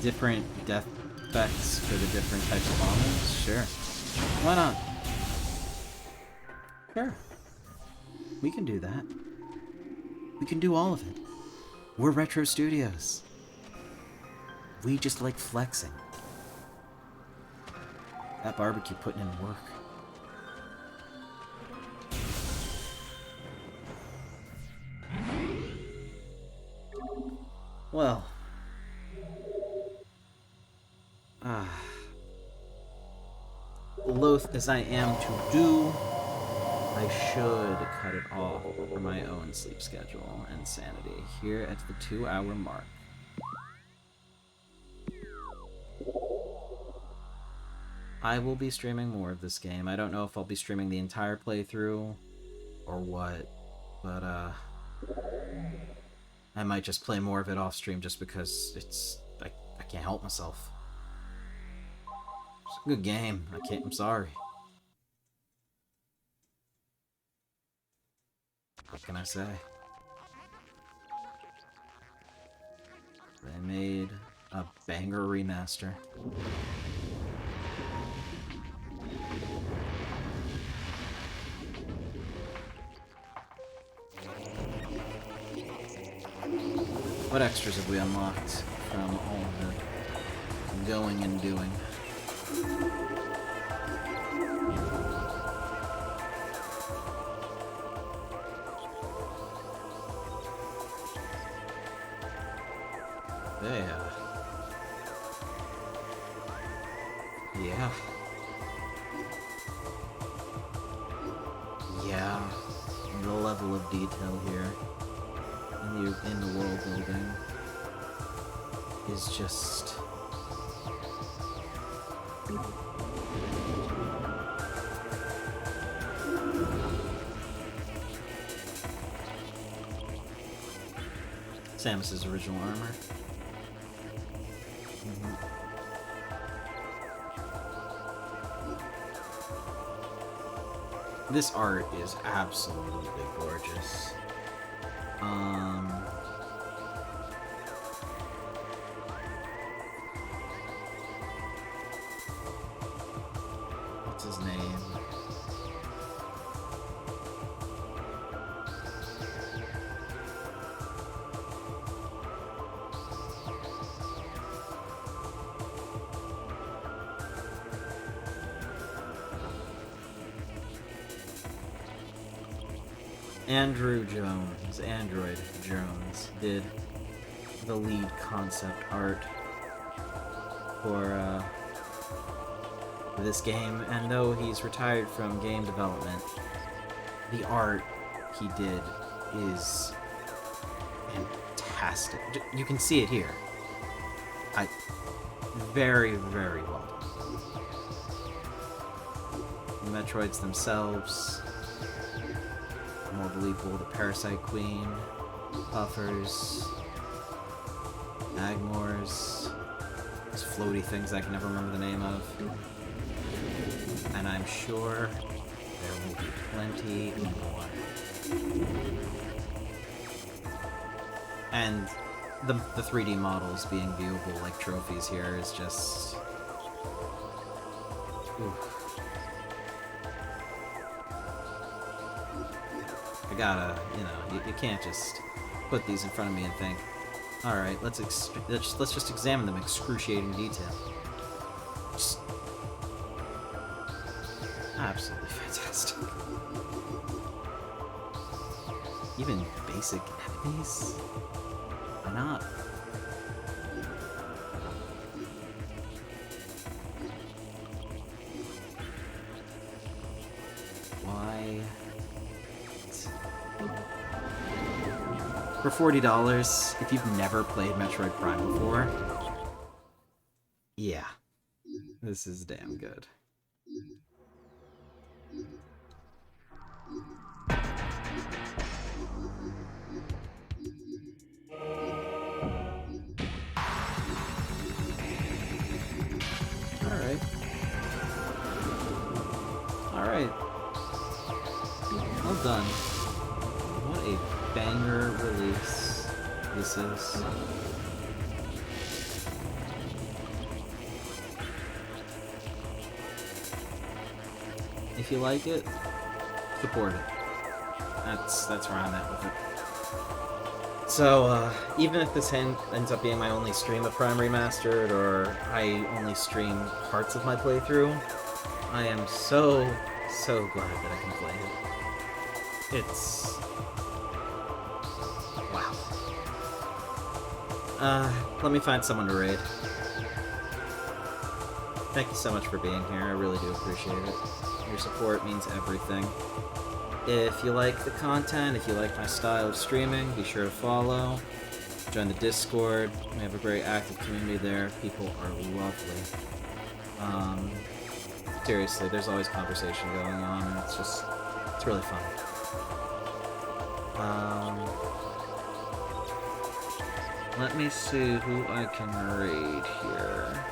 Different death effects for the different types of bombs? Sure. Why not? Sure. We can do that. We can do all of it. We're Retro Studios. We just like flexing. That barbecue putting in work. Well. Loath as I am to do, I should cut it off for my own sleep schedule and sanity here at the 2-hour mark. I will be streaming more of this game. I don't know if I'll be streaming the entire playthrough or what, but I might just play more of it off stream just because I can't help myself. It's a good game. I'm sorry. What can I say? They made a banger remaster. What extras have we unlocked from all of the going and doing? Yeah, the level of detail here in the world building is just Samus's original armor. This art is absolutely gorgeous. What's his name? Android Jones did the lead concept art for this game, and though he's retired from game development, the art he did is fantastic. You can see it here. Very, very well done. The Metroids themselves, more believable. The Parasite Queen, Puffers, Magmors, those floaty things I can never remember the name of. And I'm sure there will be plenty more. And the 3D models being viewable like trophies here is just... oof. I gotta, you can't just put these in front of me and think, alright, let's just examine them in excruciating detail. Just absolutely fantastic. Even basic enemies? Why not? For $40, if you've never played Metroid Prime before, yeah, this is damn good. Alright. Alright. Well done. What a banger release this is. If you like it, support it. That's where I'm at with it. So, even if this ends up being my only stream of Prime Remastered, or I only stream parts of my playthrough, I am so glad that I can play it. It's... wow. Let me find someone to raid. Thank you so much for being here, I really do appreciate it. Your support means everything. If you like the content, if you like my style of streaming, be sure to follow. Join the Discord. We have a very active community there. People are lovely. Seriously, there's always conversation going on, and it's really fun. Let me see who I can raid here.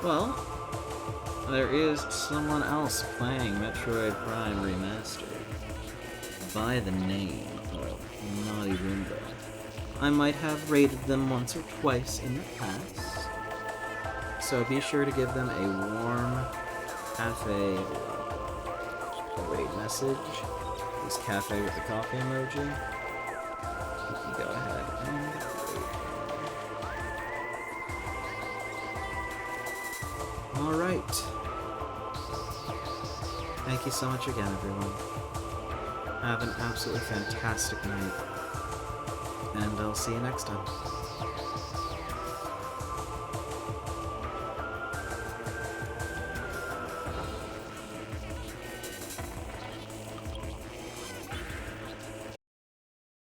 Well, there is someone else playing Metroid Prime Remastered by the name of Naughty Roomba. I might have rated them once or twice in the past, so be sure to give them a warm cafe raid message. This cafe with the coffee emoji. You can go ahead and raid them. Alright. Thank you so much again, everyone. Have an absolutely fantastic night. And I'll see you next time.